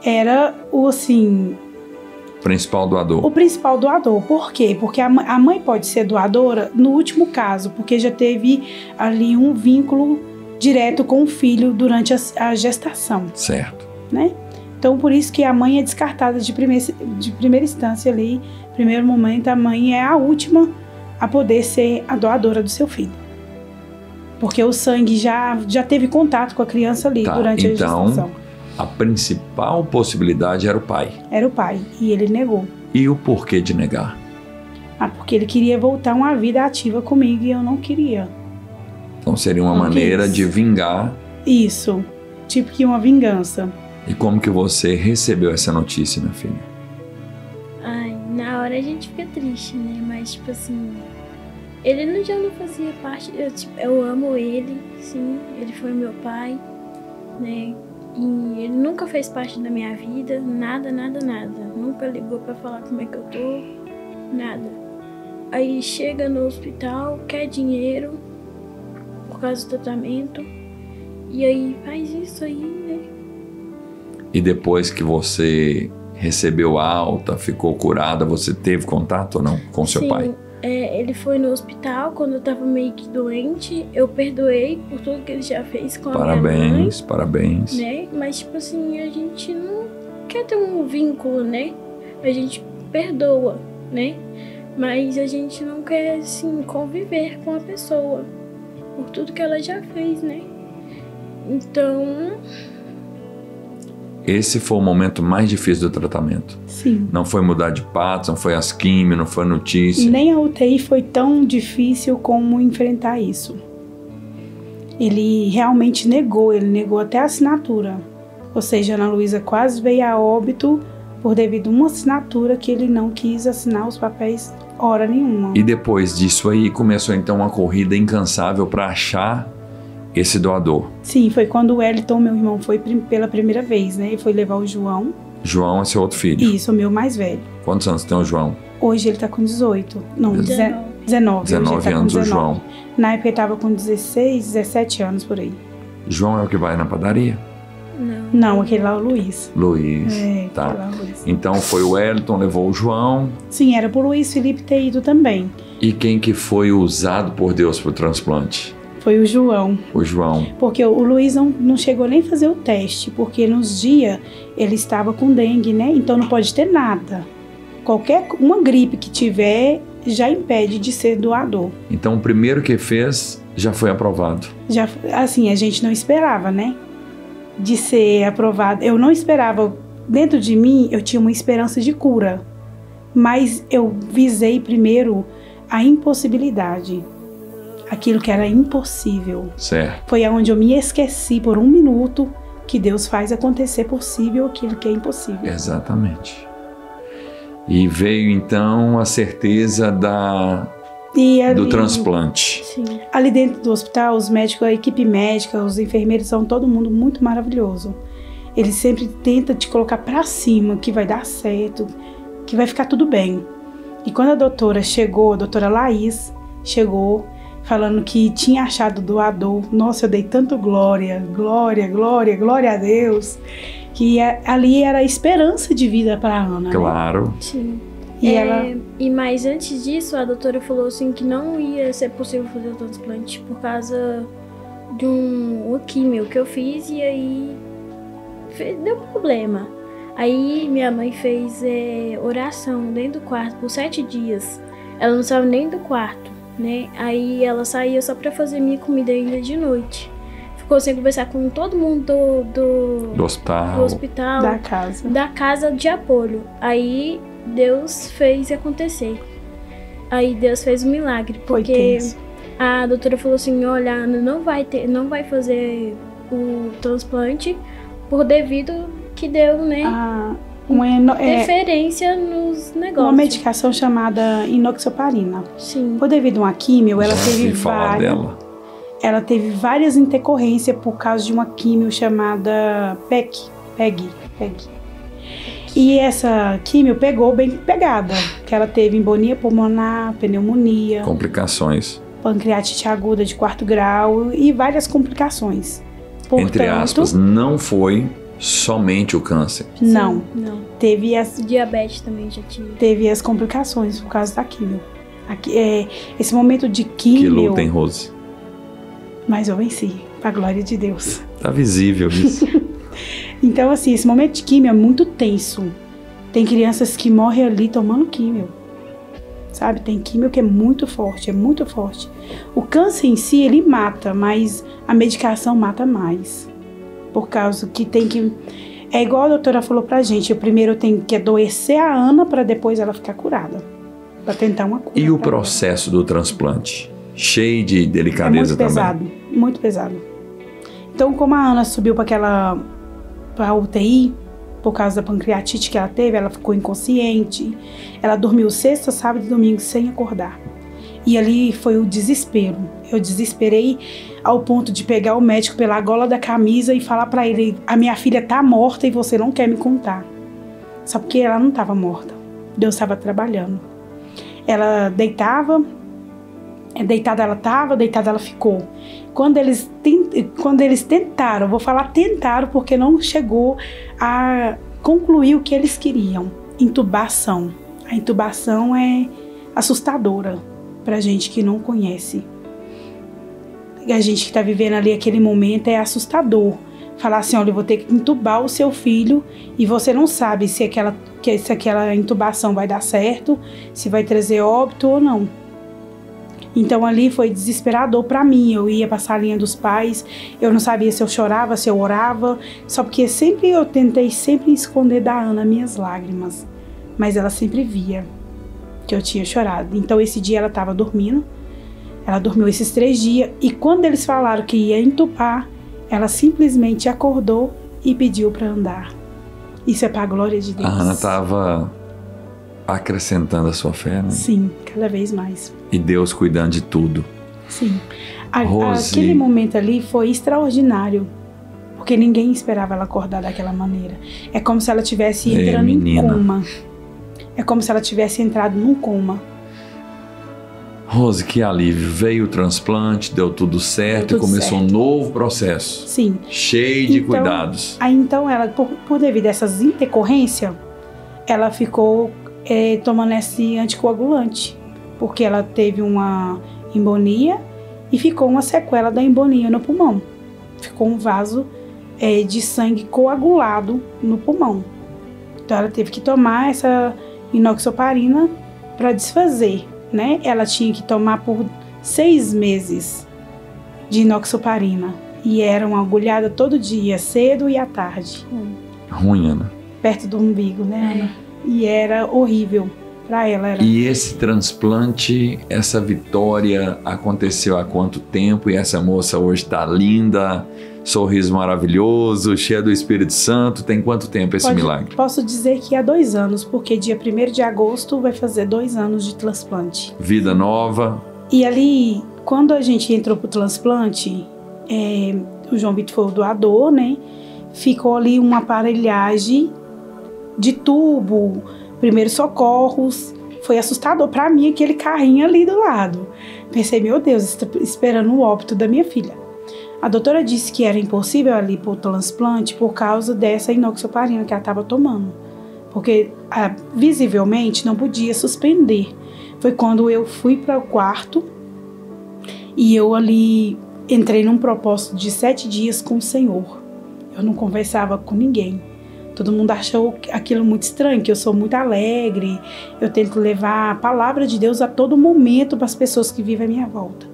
Speaker 2: era o, assim...
Speaker 4: Principal doador.
Speaker 2: O principal doador. Por quê? Porque a mãe pode ser doadora no último caso, porque já teve ali um vínculo direto com o filho durante a gestação.
Speaker 4: Certo.
Speaker 2: Né? Então, por isso que a mãe é descartada de primeira instância ali. Primeiro momento, a mãe é a última a poder ser a doadora do seu filho. Porque o sangue já teve contato com a criança ali durante a gestação.
Speaker 4: A principal possibilidade era o pai.
Speaker 2: Era o pai, e ele negou.
Speaker 4: E o porquê de negar?
Speaker 2: Porque ele queria voltar uma vida ativa comigo e eu não queria.
Speaker 4: Então seria uma maneira de vingar.
Speaker 2: Isso, tipo que uma vingança.
Speaker 4: E como que você recebeu essa notícia, minha filha?
Speaker 3: Ai, na hora a gente fica triste, né? Mas, tipo assim, ele já não fazia parte... Eu amo ele, sim, ele foi meu pai, né? E ele nunca fez parte da minha vida, nada. Nunca ligou pra falar como é que eu tô, nada. Aí chega no hospital, quer dinheiro por causa do tratamento, e aí faz isso aí, né?
Speaker 4: E depois que você recebeu alta, ficou curada, você teve contato ou não com seu pai?
Speaker 3: Ele foi no hospital quando eu tava meio que doente. Eu perdoei por tudo que ele já fez com a minha mãe.
Speaker 4: Parabéns.
Speaker 3: Né? Mas, tipo assim, a gente não quer ter um vínculo, né? A gente perdoa, né? Mas a gente não quer, assim, conviver com a pessoa por tudo que ela já fez, né? Então...
Speaker 4: Esse foi o momento mais difícil do tratamento.
Speaker 2: Sim.
Speaker 4: Não foi mudar de patos, não foi as químio, não foi notícia.
Speaker 2: Nem a UTI foi tão difícil como enfrentar isso. Ele realmente negou, ele negou até a assinatura. Ou seja, a Ana Luísa quase veio a óbito por devido a uma assinatura que ele não quis assinar os papéis hora nenhuma.
Speaker 4: E depois disso aí começou então uma corrida incansável para achar esse doador.
Speaker 2: Sim, foi quando o Wellington, meu irmão, foi pela primeira vez, né? Ele foi levar o João.
Speaker 4: João é seu outro filho?
Speaker 2: Isso, o meu mais velho.
Speaker 4: Quantos anos tem o João?
Speaker 2: Hoje ele tá com 18. Não, 19.
Speaker 4: 19 anos o João.
Speaker 2: Na época ele tava com 16, 17 anos por aí.
Speaker 4: João é o que vai na padaria?
Speaker 2: Não, aquele lá é o Luiz.
Speaker 4: Luiz, tá.
Speaker 2: Lá, Luiz.
Speaker 4: Então foi o Wellington, levou o João.
Speaker 2: Sim, era pro Luiz Felipe ter ido também.
Speaker 4: E quem que foi usado por Deus pro transplante?
Speaker 2: Foi o João.
Speaker 4: O João.
Speaker 2: Porque o Luiz não chegou nem a fazer o teste, porque nos dias ele estava com dengue, né? Então não pode ter nada. Uma gripe que tiver já impede de ser doador.
Speaker 4: Então o primeiro que fez já foi aprovado.
Speaker 2: Já, assim, a gente não esperava, né? De ser aprovado. Eu não esperava. Dentro de mim eu tinha uma esperança de cura. Mas eu visei primeiro a impossibilidade. Aquilo que era impossível.
Speaker 4: Certo.
Speaker 2: Foi aonde eu me esqueci por um minuto que Deus faz acontecer possível aquilo que é impossível.
Speaker 4: Exatamente. E veio então a certeza do transplante.
Speaker 2: Sim. Ali dentro do hospital, os médicos, a equipe médica, os enfermeiros são todo mundo muito maravilhoso. Eles sempre tentam te colocar pra cima, que vai dar certo, que vai ficar tudo bem. E quando a doutora chegou, a doutora Laís chegou falando que tinha achado doador, nossa, eu dei tanto glória a Deus, que ali era a esperança de vida para a Ana.
Speaker 4: Claro.
Speaker 2: Né?
Speaker 3: Sim.
Speaker 2: E
Speaker 3: mas antes disso, a doutora falou assim que não ia ser possível fazer o transplante por causa de uma químio que eu fiz e aí deu problema. Aí minha mãe fez oração dentro do quarto por 7 dias. Ela não saiu nem do quarto, né? Aí ela saía só pra fazer minha comida ainda de noite. Ficou sem conversar com todo mundo do hospital, da casa de apoio. Aí Deus fez acontecer. Aí Deus fez um milagre, porque a doutora falou assim, olha, a Ana não vai fazer o transplante por devido que deu, né? Interferência nos negócios.
Speaker 2: Uma medicação chamada inoxaparina.
Speaker 3: Sim.
Speaker 2: Por devido a uma químio, ela teve várias intercorrências por causa de uma químio chamada PEG. E essa químio pegou bem pegada, que ela teve embolia pulmonar, pneumonia,
Speaker 4: complicações,
Speaker 2: pancreatite aguda de 4º grau e várias complicações. Portanto,
Speaker 4: entre aspas, não foi somente o câncer.
Speaker 2: Não. Teve
Speaker 3: diabetes também já tive.
Speaker 2: Teve as complicações por causa da químio. Esse momento de químio.
Speaker 4: Que luta, hein, Rose?
Speaker 2: Mas eu venci, pra glória de Deus.
Speaker 4: Tá visível isso.
Speaker 2: Então, assim, esse momento de químio é muito tenso. Tem crianças que morrem ali tomando químio. Sabe? Tem químio que é muito forte, O câncer em si, ele mata, mas a medicação mata mais. Por causa que tem que... É igual a doutora falou pra gente, eu primeiro tenho que adoecer a Ana pra depois ela ficar curada. Pra tentar uma cura.
Speaker 4: E o processo do transplante? Cheio de delicadeza também.
Speaker 2: Muito pesado. Então, como a Ana subiu pra UTI, por causa da pancreatite que ela teve, ela ficou inconsciente. Ela dormiu sexta, sábado e domingo sem acordar. E ali foi o desespero. Eu desesperei ao ponto de pegar o médico pela gola da camisa e falar pra ele, a minha filha tá morta e você não quer me contar. Só porque ela não estava morta. Deus estava trabalhando. Ela deitada ela estava, deitada ela ficou. Quando eles tentaram, vou falar tentaram porque não chegou a concluir o que eles queriam. Intubação. A intubação é assustadora pra gente que não conhece. A gente que está vivendo ali aquele momento é assustador. Falar assim, olha, eu vou ter que intubar o seu filho e você não sabe se aquela intubação vai dar certo, se vai trazer óbito ou não. Então ali foi desesperador para mim. Eu ia passar a linha dos pais, eu não sabia se eu chorava, se eu orava, só porque eu tentei sempre esconder da Ana minhas lágrimas, mas ela sempre via que eu tinha chorado. Então esse dia ela estava dormindo, ela dormiu esses 3 dias e quando eles falaram que ia entubar, ela simplesmente acordou e pediu para andar. Isso é para a glória de Deus.
Speaker 4: A Ana estava acrescentando a sua fé, né?
Speaker 2: Sim, cada vez mais.
Speaker 4: E Deus cuidando de tudo.
Speaker 2: Sim. Aquele momento ali foi extraordinário, porque ninguém esperava ela acordar daquela maneira. É como se ela estivesse entrando em coma. É como se ela tivesse entrado num coma.
Speaker 4: Rose, que alívio. Veio o transplante, deu tudo certo e começou um novo processo.
Speaker 2: Sim.
Speaker 4: Cheio de cuidados.
Speaker 2: Aí então ela, por devido a essas intercorrências, ela ficou tomando esse anticoagulante, porque ela teve uma embolia e ficou uma sequela da embolia no pulmão. Ficou um vaso de sangue coagulado no pulmão. Então ela teve que tomar essa inoxaparina para desfazer, né? Ela tinha que tomar por 6 meses de inoxaparina e era uma agulhada todo dia, cedo e à tarde.
Speaker 4: Ruim, Ana.
Speaker 2: Perto do umbigo, né, Ana? E era horrível para ela.
Speaker 4: E esse transplante, essa vitória aconteceu há quanto tempo? E essa moça hoje está linda, sorriso maravilhoso, cheia do Espírito Santo. Tem quanto tempo esse milagre?
Speaker 2: Posso dizer que há 2 anos, porque dia 1º de agosto vai fazer 2 anos de transplante.
Speaker 4: Vida nova.
Speaker 2: E ali, quando a gente entrou pro transplante, o João Vitor foi o doador, né? Ficou ali uma aparelhagem de tubo, primeiros socorros. Foi assustador para mim aquele carrinho ali do lado. Pensei, meu Deus, esperando o óbito da minha filha. A doutora disse que era impossível ali pôr o transplante por causa dessa inoxaparina que ela estava tomando. Porque visivelmente não podia suspender. Foi quando eu fui para o quarto e eu ali entrei num propósito de 7 dias com o Senhor. Eu não conversava com ninguém. Todo mundo achou aquilo muito estranho, que eu sou muito alegre. Eu tento levar a palavra de Deus a todo momento para as pessoas que vivem à minha volta.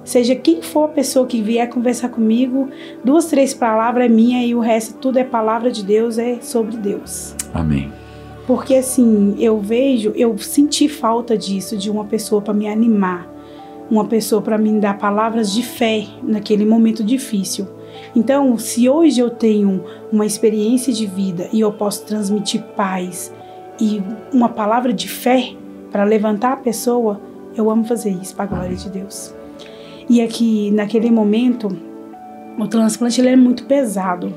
Speaker 2: Seja quem for a pessoa que vier conversar comigo, 2, 3 palavras é minha e o resto tudo é palavra de Deus, é sobre Deus.
Speaker 4: Amém.
Speaker 2: Porque assim, eu senti falta disso, de uma pessoa para me animar, uma pessoa para me dar palavras de fé naquele momento difícil. Então, se hoje eu tenho uma experiência de vida e eu posso transmitir paz e uma palavra de fé para levantar a pessoa, eu amo fazer isso para a glória de Deus. E aqui, naquele momento, o transplante ele é muito pesado.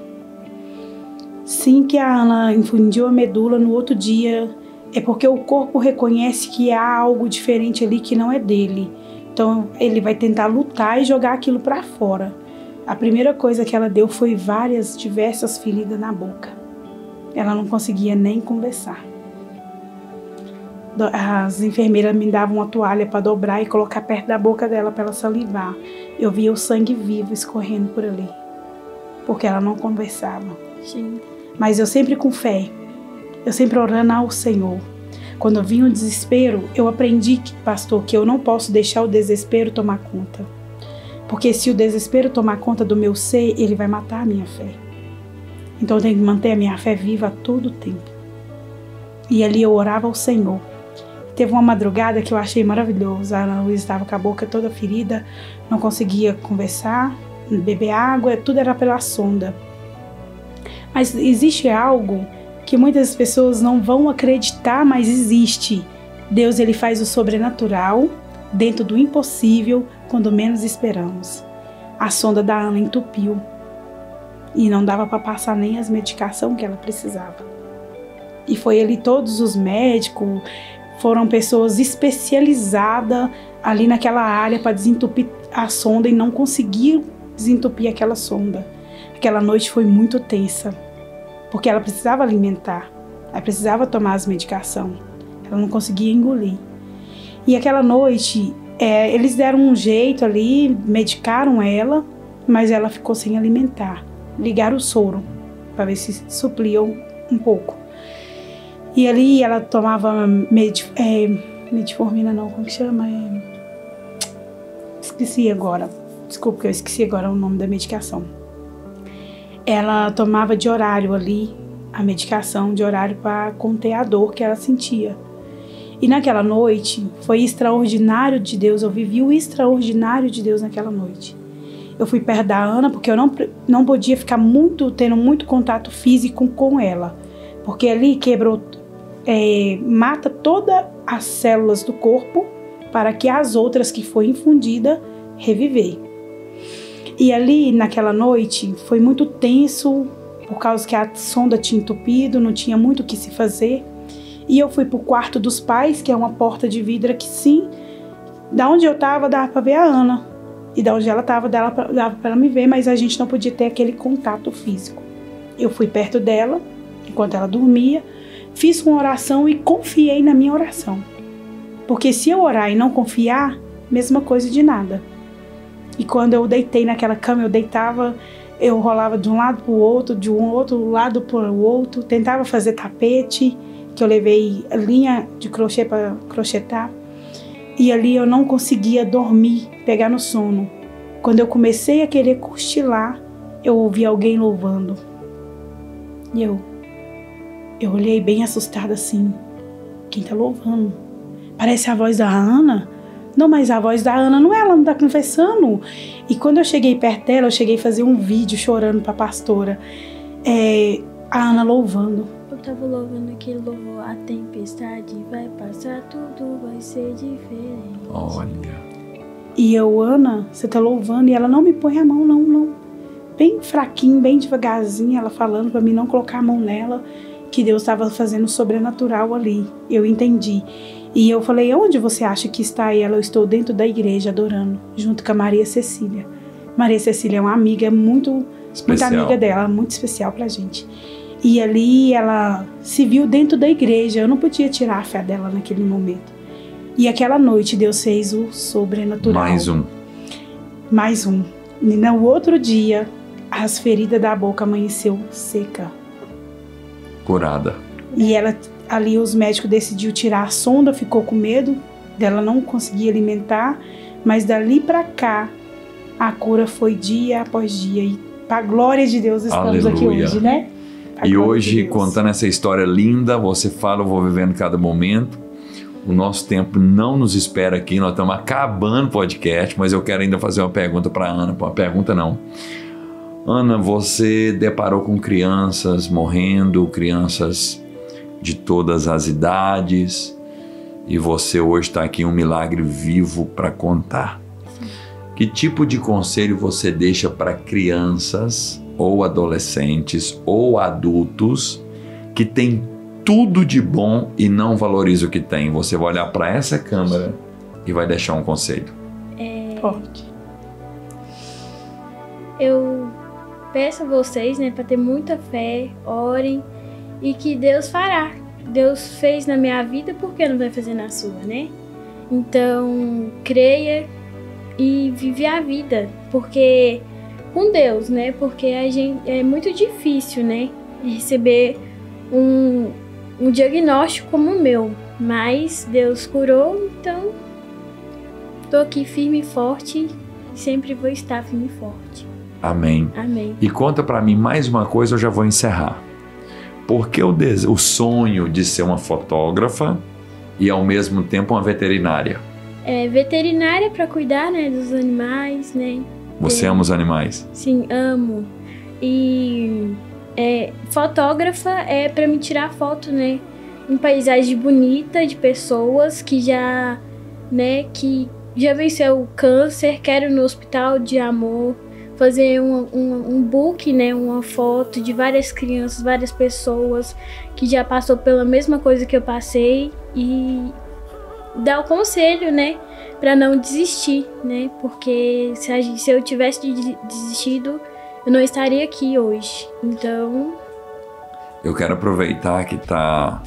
Speaker 2: Sim, que a Ana infundiu a medula no outro dia, é porque o corpo reconhece que há algo diferente ali que não é dele. Então, ele vai tentar lutar e jogar aquilo para fora. A primeira coisa que ela deu foi diversas feridas na boca. Ela não conseguia nem conversar. As enfermeiras me davam uma toalha para dobrar e colocar perto da boca dela para ela salivar. Eu via o sangue vivo escorrendo por ali, porque ela não conversava.
Speaker 3: Sim.
Speaker 2: Mas eu sempre com fé, eu sempre orando ao Senhor. Quando vinha o desespero, eu aprendi, pastor, que eu não posso deixar o desespero tomar conta. Porque se o desespero tomar conta do meu ser, ele vai matar a minha fé. Então eu tenho que manter a minha fé viva a todo tempo. E ali eu orava ao Senhor. Teve uma madrugada que eu achei maravilhosa. A Ana Luísa estava com a boca toda ferida, não conseguia conversar, beber água, tudo era pela sonda. Mas existe algo que muitas pessoas não vão acreditar, mas existe. Deus ele faz o sobrenatural dentro do impossível quando menos esperamos. A sonda da Ana entupiu e não dava para passar nem as medicações que ela precisava. E foi ali todos os médicos, foram pessoas especializadas ali naquela área para desentupir a sonda e não conseguiram desentupir aquela sonda. Aquela noite foi muito tensa, porque ela precisava alimentar, ela precisava tomar as medicações, ela não conseguia engolir. E aquela noite, eles deram um jeito ali, medicaram ela, mas ela ficou sem alimentar. Ligaram o soro para ver se supliam um pouco. E ali ela tomava metformina não, como que chama? Esqueci agora. Desculpa que eu esqueci agora o nome da medicação. Ela tomava de horário ali, a medicação de horário para conter a dor que ela sentia. E naquela noite, foi extraordinário de Deus, eu vivi o extraordinário de Deus naquela noite. Eu fui perto da Ana, porque eu não podia ficar tendo muito contato físico com ela. Porque ali quebrou, mata todas as células do corpo para que as outras que foi infundida reviver. E ali naquela noite foi muito tenso, por causa que a sonda tinha entupido, não tinha muito o que se fazer. E eu fui pro quarto dos pais, que é uma porta de vidro que sim, da onde eu tava dava para ver a Ana. E da onde ela tava dava para ela me ver, mas a gente não podia ter aquele contato físico. Eu fui perto dela, enquanto ela dormia, fiz uma oração e confiei na minha oração. Porque se eu orar e não confiar, mesma coisa de nada. E quando eu deitei naquela cama, eu rolava de um lado para o outro, de um outro lado para o outro, tentava fazer tapete, que eu levei linha de crochê para crochetar. E ali eu não conseguia dormir, pegar no sono. Quando eu comecei a querer cochilar, eu ouvi alguém louvando. E eu olhei bem assustada assim. Quem tá louvando? Parece a voz da Ana. Não, mas a voz da Ana não é, ela não tá confessando. E quando eu cheguei perto dela, eu cheguei a fazer um vídeo chorando pra pastora. A Ana louvando.
Speaker 3: Eu tava louvando aquele louvor, a tempestade vai passar, tudo vai ser diferente.
Speaker 4: Olha.
Speaker 2: E eu, Ana, você tá louvando, e ela não me põe a mão, não. Bem fraquinho, bem devagarzinho, ela falando pra mim não colocar a mão nela, que Deus estava fazendo sobrenatural ali. Eu entendi. E eu falei, onde você acha que está? E ela, eu estou dentro da igreja adorando, junto com a Maria Cecília. Maria Cecília é uma amiga muito amiga dela, muito especial pra gente. E ali ela se viu dentro da igreja, eu não podia tirar a fé dela naquele momento. E aquela noite Deus fez o sobrenatural. Mais um. E no outro dia, as feridas da boca amanheceu seca.
Speaker 4: Curada.
Speaker 2: E ela, ali os médicos decidiram tirar a sonda, ficou com medo dela não conseguir alimentar, mas dali pra cá a cura foi dia após dia, e pra glória de Deus estamos aqui hoje, né?
Speaker 4: E hoje, contando essa história linda, você fala, eu vou vivendo cada momento. O nosso tempo não nos espera aqui, nós estamos acabando o podcast, mas eu quero ainda fazer uma pergunta para Ana. Uma pergunta não. Ana, você deparou com crianças morrendo, crianças de todas as idades, e você hoje está aqui um milagre vivo para contar. Que tipo de conselho você deixa para crianças ou adolescentes ou adultos que têm tudo de bom e não valoriza o que tem? Você vai olhar para essa câmera e vai deixar um conselho.
Speaker 2: Pode.
Speaker 3: Eu peço a vocês, né, para ter muita fé, orem, e que Deus fará. Deus fez na minha vida, por que não vai fazer na sua, né? Então, creia e vive a vida, porque com Deus, né? Porque a gente é muito difícil, né, receber um diagnóstico como o meu, mas Deus curou, então tô aqui firme e forte, sempre vou estar firme e forte.
Speaker 4: Amém.
Speaker 3: Amém.
Speaker 4: E conta para mim mais uma coisa, eu já vou encerrar. Por que o sonho de ser uma fotógrafa e ao mesmo tempo uma veterinária?
Speaker 3: Veterinária para cuidar, né, dos animais, né?
Speaker 4: Você ama os animais?
Speaker 3: Sim, amo. E fotógrafa é para me tirar foto, né, em paisagem bonita de pessoas que já, né, que já venceu o câncer, quero ir no hospital de amor, fazer um book, né, uma foto de várias crianças, várias pessoas que já passou pela mesma coisa que eu passei, e dar o conselho, né, para não desistir, né, porque se eu tivesse desistido, eu não estaria aqui hoje. Então,
Speaker 4: eu quero aproveitar que está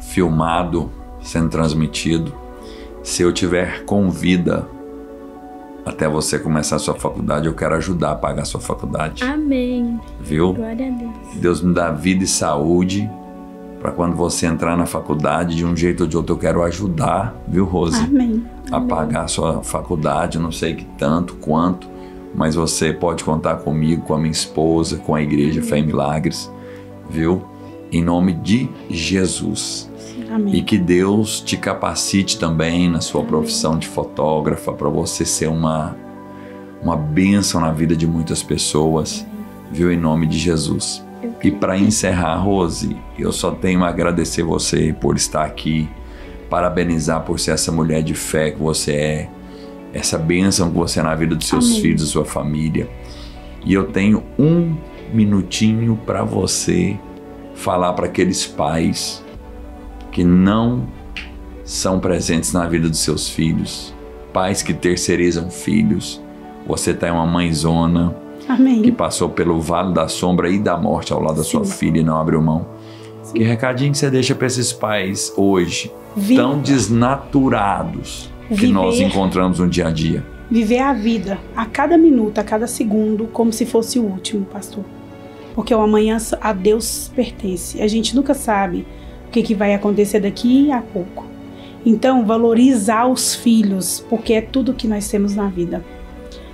Speaker 4: filmado, sendo transmitido. Se eu tiver com vida até você começar a sua faculdade, eu quero ajudar a pagar a sua faculdade.
Speaker 3: Amém.
Speaker 4: Viu?
Speaker 3: Glória a Deus.
Speaker 4: Deus me dá vida e saúde para quando você entrar na faculdade, de um jeito ou de outro, eu quero ajudar, viu, Rose?
Speaker 2: Amém.
Speaker 4: A pagar a sua faculdade, não sei que tanto, quanto, mas você pode contar comigo, com a minha esposa, com a Igreja Fé e Milagres, viu? Em nome de Jesus.
Speaker 2: Amém.
Speaker 4: E que Deus te capacite também na sua profissão de fotógrafa, para você ser uma bênção na vida de muitas pessoas, viu? Em nome de Jesus. E para encerrar, Rose, eu só tenho a agradecer você por estar aqui, parabenizar por ser essa mulher de fé que você é, essa bênção que você é na vida dos seus filhos, da sua família. E eu tenho um minutinho para você falar para aqueles pais que não são presentes na vida dos seus filhos, pais que terceirizam filhos. Você tá uma mãezona.
Speaker 2: Amém.
Speaker 4: Que passou pelo vale da sombra e da morte ao lado da sua filha e não abriu mão. Sim. Que recadinho que você deixa para esses pais hoje, tão desnaturados, que nós encontramos no dia a dia?
Speaker 2: Viver a vida, a cada minuto, a cada segundo, como se fosse o último, pastor. Porque o amanhã a Deus pertence. A gente nunca sabe o que vai acontecer daqui a pouco. Então, valorizar os filhos, porque é tudo que nós temos na vida.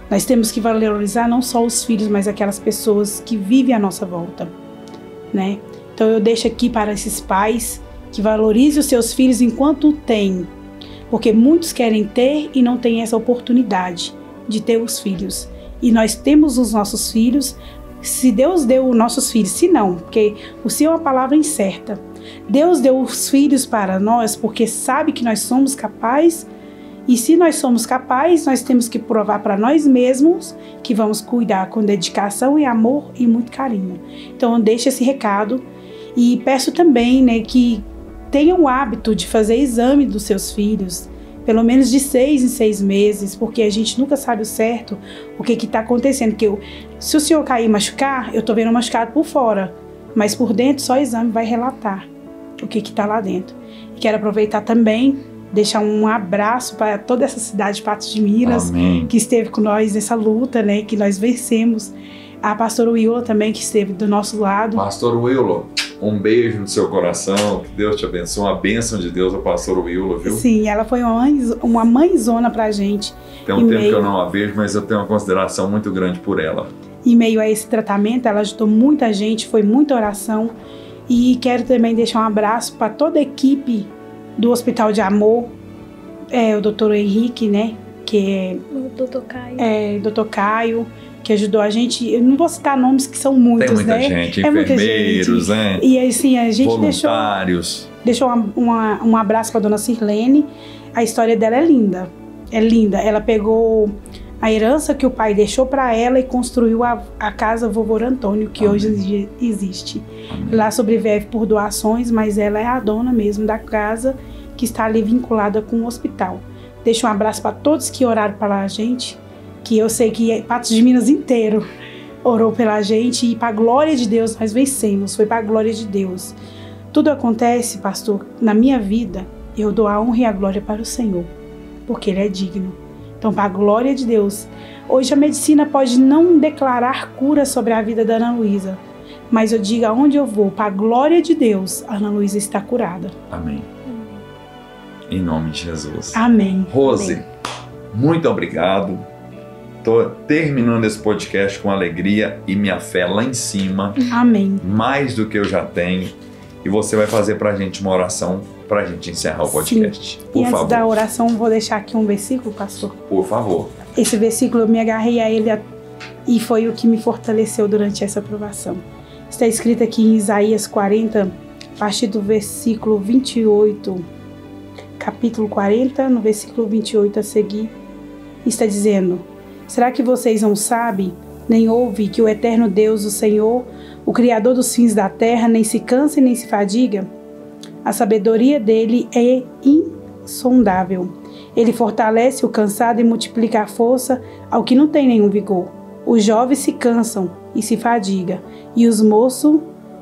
Speaker 2: Nós temos que valorizar não só os filhos, mas aquelas pessoas que vivem à nossa volta, né? Então eu deixo aqui para esses pais que valorizem os seus filhos enquanto tem. porque muitos querem ter e não têm essa oportunidade de ter os filhos. E nós temos os nossos filhos, se Deus deu os nossos filhos, se não, porque o Senhor é uma palavra incerta. Deus deu os filhos para nós porque sabe que nós somos capazes, e se nós somos capazes, nós temos que provar para nós mesmos que vamos cuidar com dedicação e amor e muito carinho. Então eu deixo esse recado e peço também, né, que tenham o hábito de fazer exame dos seus filhos, pelo menos de 6 em 6 meses, porque a gente nunca sabe o certo, o que está acontecendo. Se o senhor cair e machucar, eu estou vendo machucado por fora, mas por dentro só o exame vai relatar o que está lá dentro. E quero aproveitar também, deixar um abraço para toda essa cidade de Patos de Minas,
Speaker 4: Amém.
Speaker 2: Que esteve com nós nessa luta, né, que nós vencemos. A pastora Willa também, que esteve do nosso lado.
Speaker 4: Pastor Willo, um beijo no seu coração, que Deus te abençoe, uma bênção de Deus ao pastor Willo, viu?
Speaker 2: Sim, ela foi uma mãezona pra gente.
Speaker 4: Tem um tempo que eu não a vejo, mas eu tenho uma consideração muito grande por ela.
Speaker 2: Em meio a esse tratamento, ela ajudou muita gente, foi muita oração. E quero também deixar um abraço para toda a equipe do Hospital de Amor, o doutor Henrique, né, que é
Speaker 3: O Dr. Caio.
Speaker 2: Dr. Caio, que ajudou a gente. Eu não vou citar nomes que são muitos,
Speaker 4: Tem muita
Speaker 2: né?
Speaker 4: gente,
Speaker 2: É muita
Speaker 4: enfermeiros,
Speaker 2: gente.
Speaker 4: né?
Speaker 2: E assim, a gente
Speaker 4: Voluntários.
Speaker 2: deixou um abraço para dona Sirlene. A história dela é linda. É linda. Ela pegou a herança que o pai deixou para ela e construiu a casa Vovô Antônio, que
Speaker 4: Amém.
Speaker 2: hoje existe.
Speaker 4: Amém.
Speaker 2: Lá sobrevive por doações, mas ela é a dona mesmo da casa, que está ali vinculada com o hospital. Deixo um abraço para todos que oraram pela gente, que eu sei que Patos de Minas inteiro orou pela gente, e para a glória de Deus nós vencemos, foi para a glória de Deus. Tudo acontece, pastor, na minha vida, eu dou a honra e a glória para o Senhor, porque Ele é digno. Então, para a glória de Deus. Hoje a medicina pode não declarar cura sobre a vida da Ana Luísa, mas eu digo aonde eu vou, para a glória de Deus, a Ana Luísa está curada.
Speaker 4: Amém. Em nome de Jesus.
Speaker 2: Amém.
Speaker 4: Rose,
Speaker 2: Amém.
Speaker 4: muito obrigado. Estou terminando esse podcast com alegria e minha fé lá em cima,
Speaker 2: Amém.
Speaker 4: mais do que eu já tenho. E você vai fazer para a gente uma oração para a gente encerrar o podcast.
Speaker 2: E
Speaker 4: Por
Speaker 2: antes
Speaker 4: favor.
Speaker 2: da oração, vou deixar aqui um versículo, pastor.
Speaker 4: Por favor.
Speaker 2: Esse versículo eu me agarrei a ele e foi o que me fortaleceu durante essa provação. Está escrito aqui em Isaías 40, a partir do versículo 28, capítulo 40, no versículo 28 a seguir, está dizendo: será que vocês não sabem, nem ouvem que o eterno Deus, o Senhor, o Criador dos fins da terra, nem se cansa e nem se fadiga? A sabedoria dele é insondável. Ele fortalece o cansado e multiplica a força ao que não tem nenhum vigor. Os jovens se cansam e se fadigam, e os moços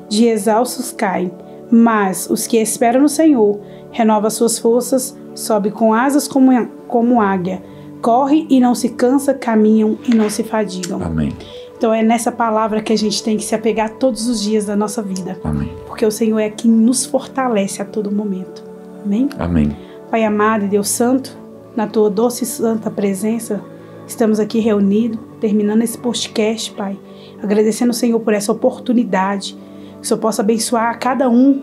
Speaker 2: de exaustos caem. Mas os que esperam no Senhor renovam suas forças, sobe com asas como águia, corre e não se cansa, caminham e não se fadigam.
Speaker 4: Amém.
Speaker 2: Então é nessa palavra que a gente tem que se apegar todos os dias da nossa vida,
Speaker 4: Amém.
Speaker 2: porque o Senhor é quem nos fortalece a todo momento. Amém?
Speaker 4: Amém.
Speaker 2: Pai amado e Deus santo, na tua doce e santa presença, estamos aqui reunidos, terminando esse podcast, Pai, agradecendo ao Senhor por essa oportunidade, que o Senhor possa abençoar a cada um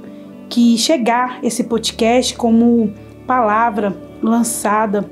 Speaker 2: que chegar esse podcast como palavra lançada,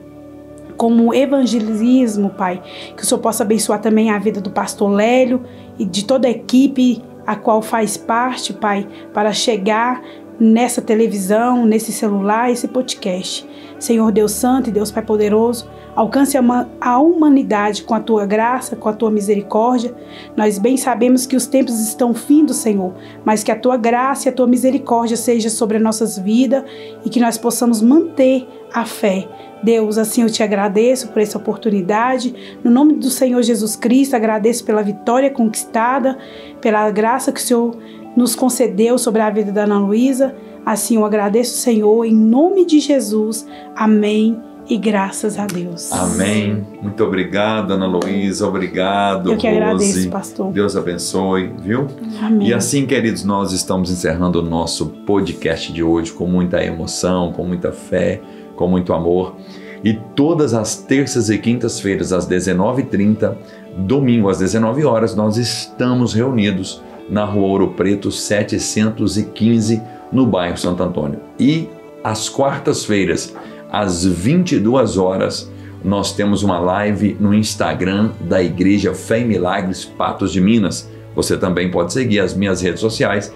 Speaker 2: como evangelismo, Pai, que o Senhor possa abençoar também a vida do pastor Lélio e de toda a equipe a qual faz parte, Pai, para chegar nessa televisão, nesse celular, esse podcast. Senhor Deus Santo e Deus Pai Poderoso, alcance a humanidade com a Tua graça, com a Tua misericórdia. Nós bem sabemos que os tempos estão findos, Senhor, mas que a Tua graça e a Tua misericórdia seja sobre as nossas vidas e que nós possamos manter a fé. Deus, assim eu te agradeço por essa oportunidade. No nome do Senhor Jesus Cristo, agradeço pela vitória conquistada, pela graça que o Senhor nos concedeu sobre a vida da Ana Luísa. Assim eu agradeço, Senhor, em nome de Jesus. Amém e graças a Deus.
Speaker 4: Amém. Muito obrigado, Ana Luísa. Obrigado,
Speaker 2: Eu que
Speaker 4: Rose.
Speaker 2: agradeço, pastor.
Speaker 4: Deus abençoe, viu?
Speaker 2: Amém.
Speaker 4: E assim, queridos, nós estamos encerrando o nosso podcast de hoje com muita emoção, com muita fé, com muito amor. E todas as terças e quintas-feiras, às 19h30, domingo às 19 horas, nós estamos reunidos na Rua Ouro Preto 715, no bairro Santo Antônio. E às quartas-feiras, às 22 horas, nós temos uma live no Instagram da Igreja Fé e Milagres Patos de Minas. Você também pode seguir as minhas redes sociais,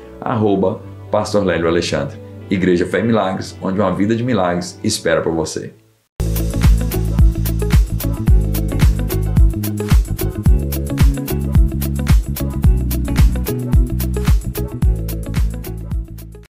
Speaker 4: @Pastor Lélio Alexandre. Igreja Fé e Milagres, onde uma vida de milagres espera por você.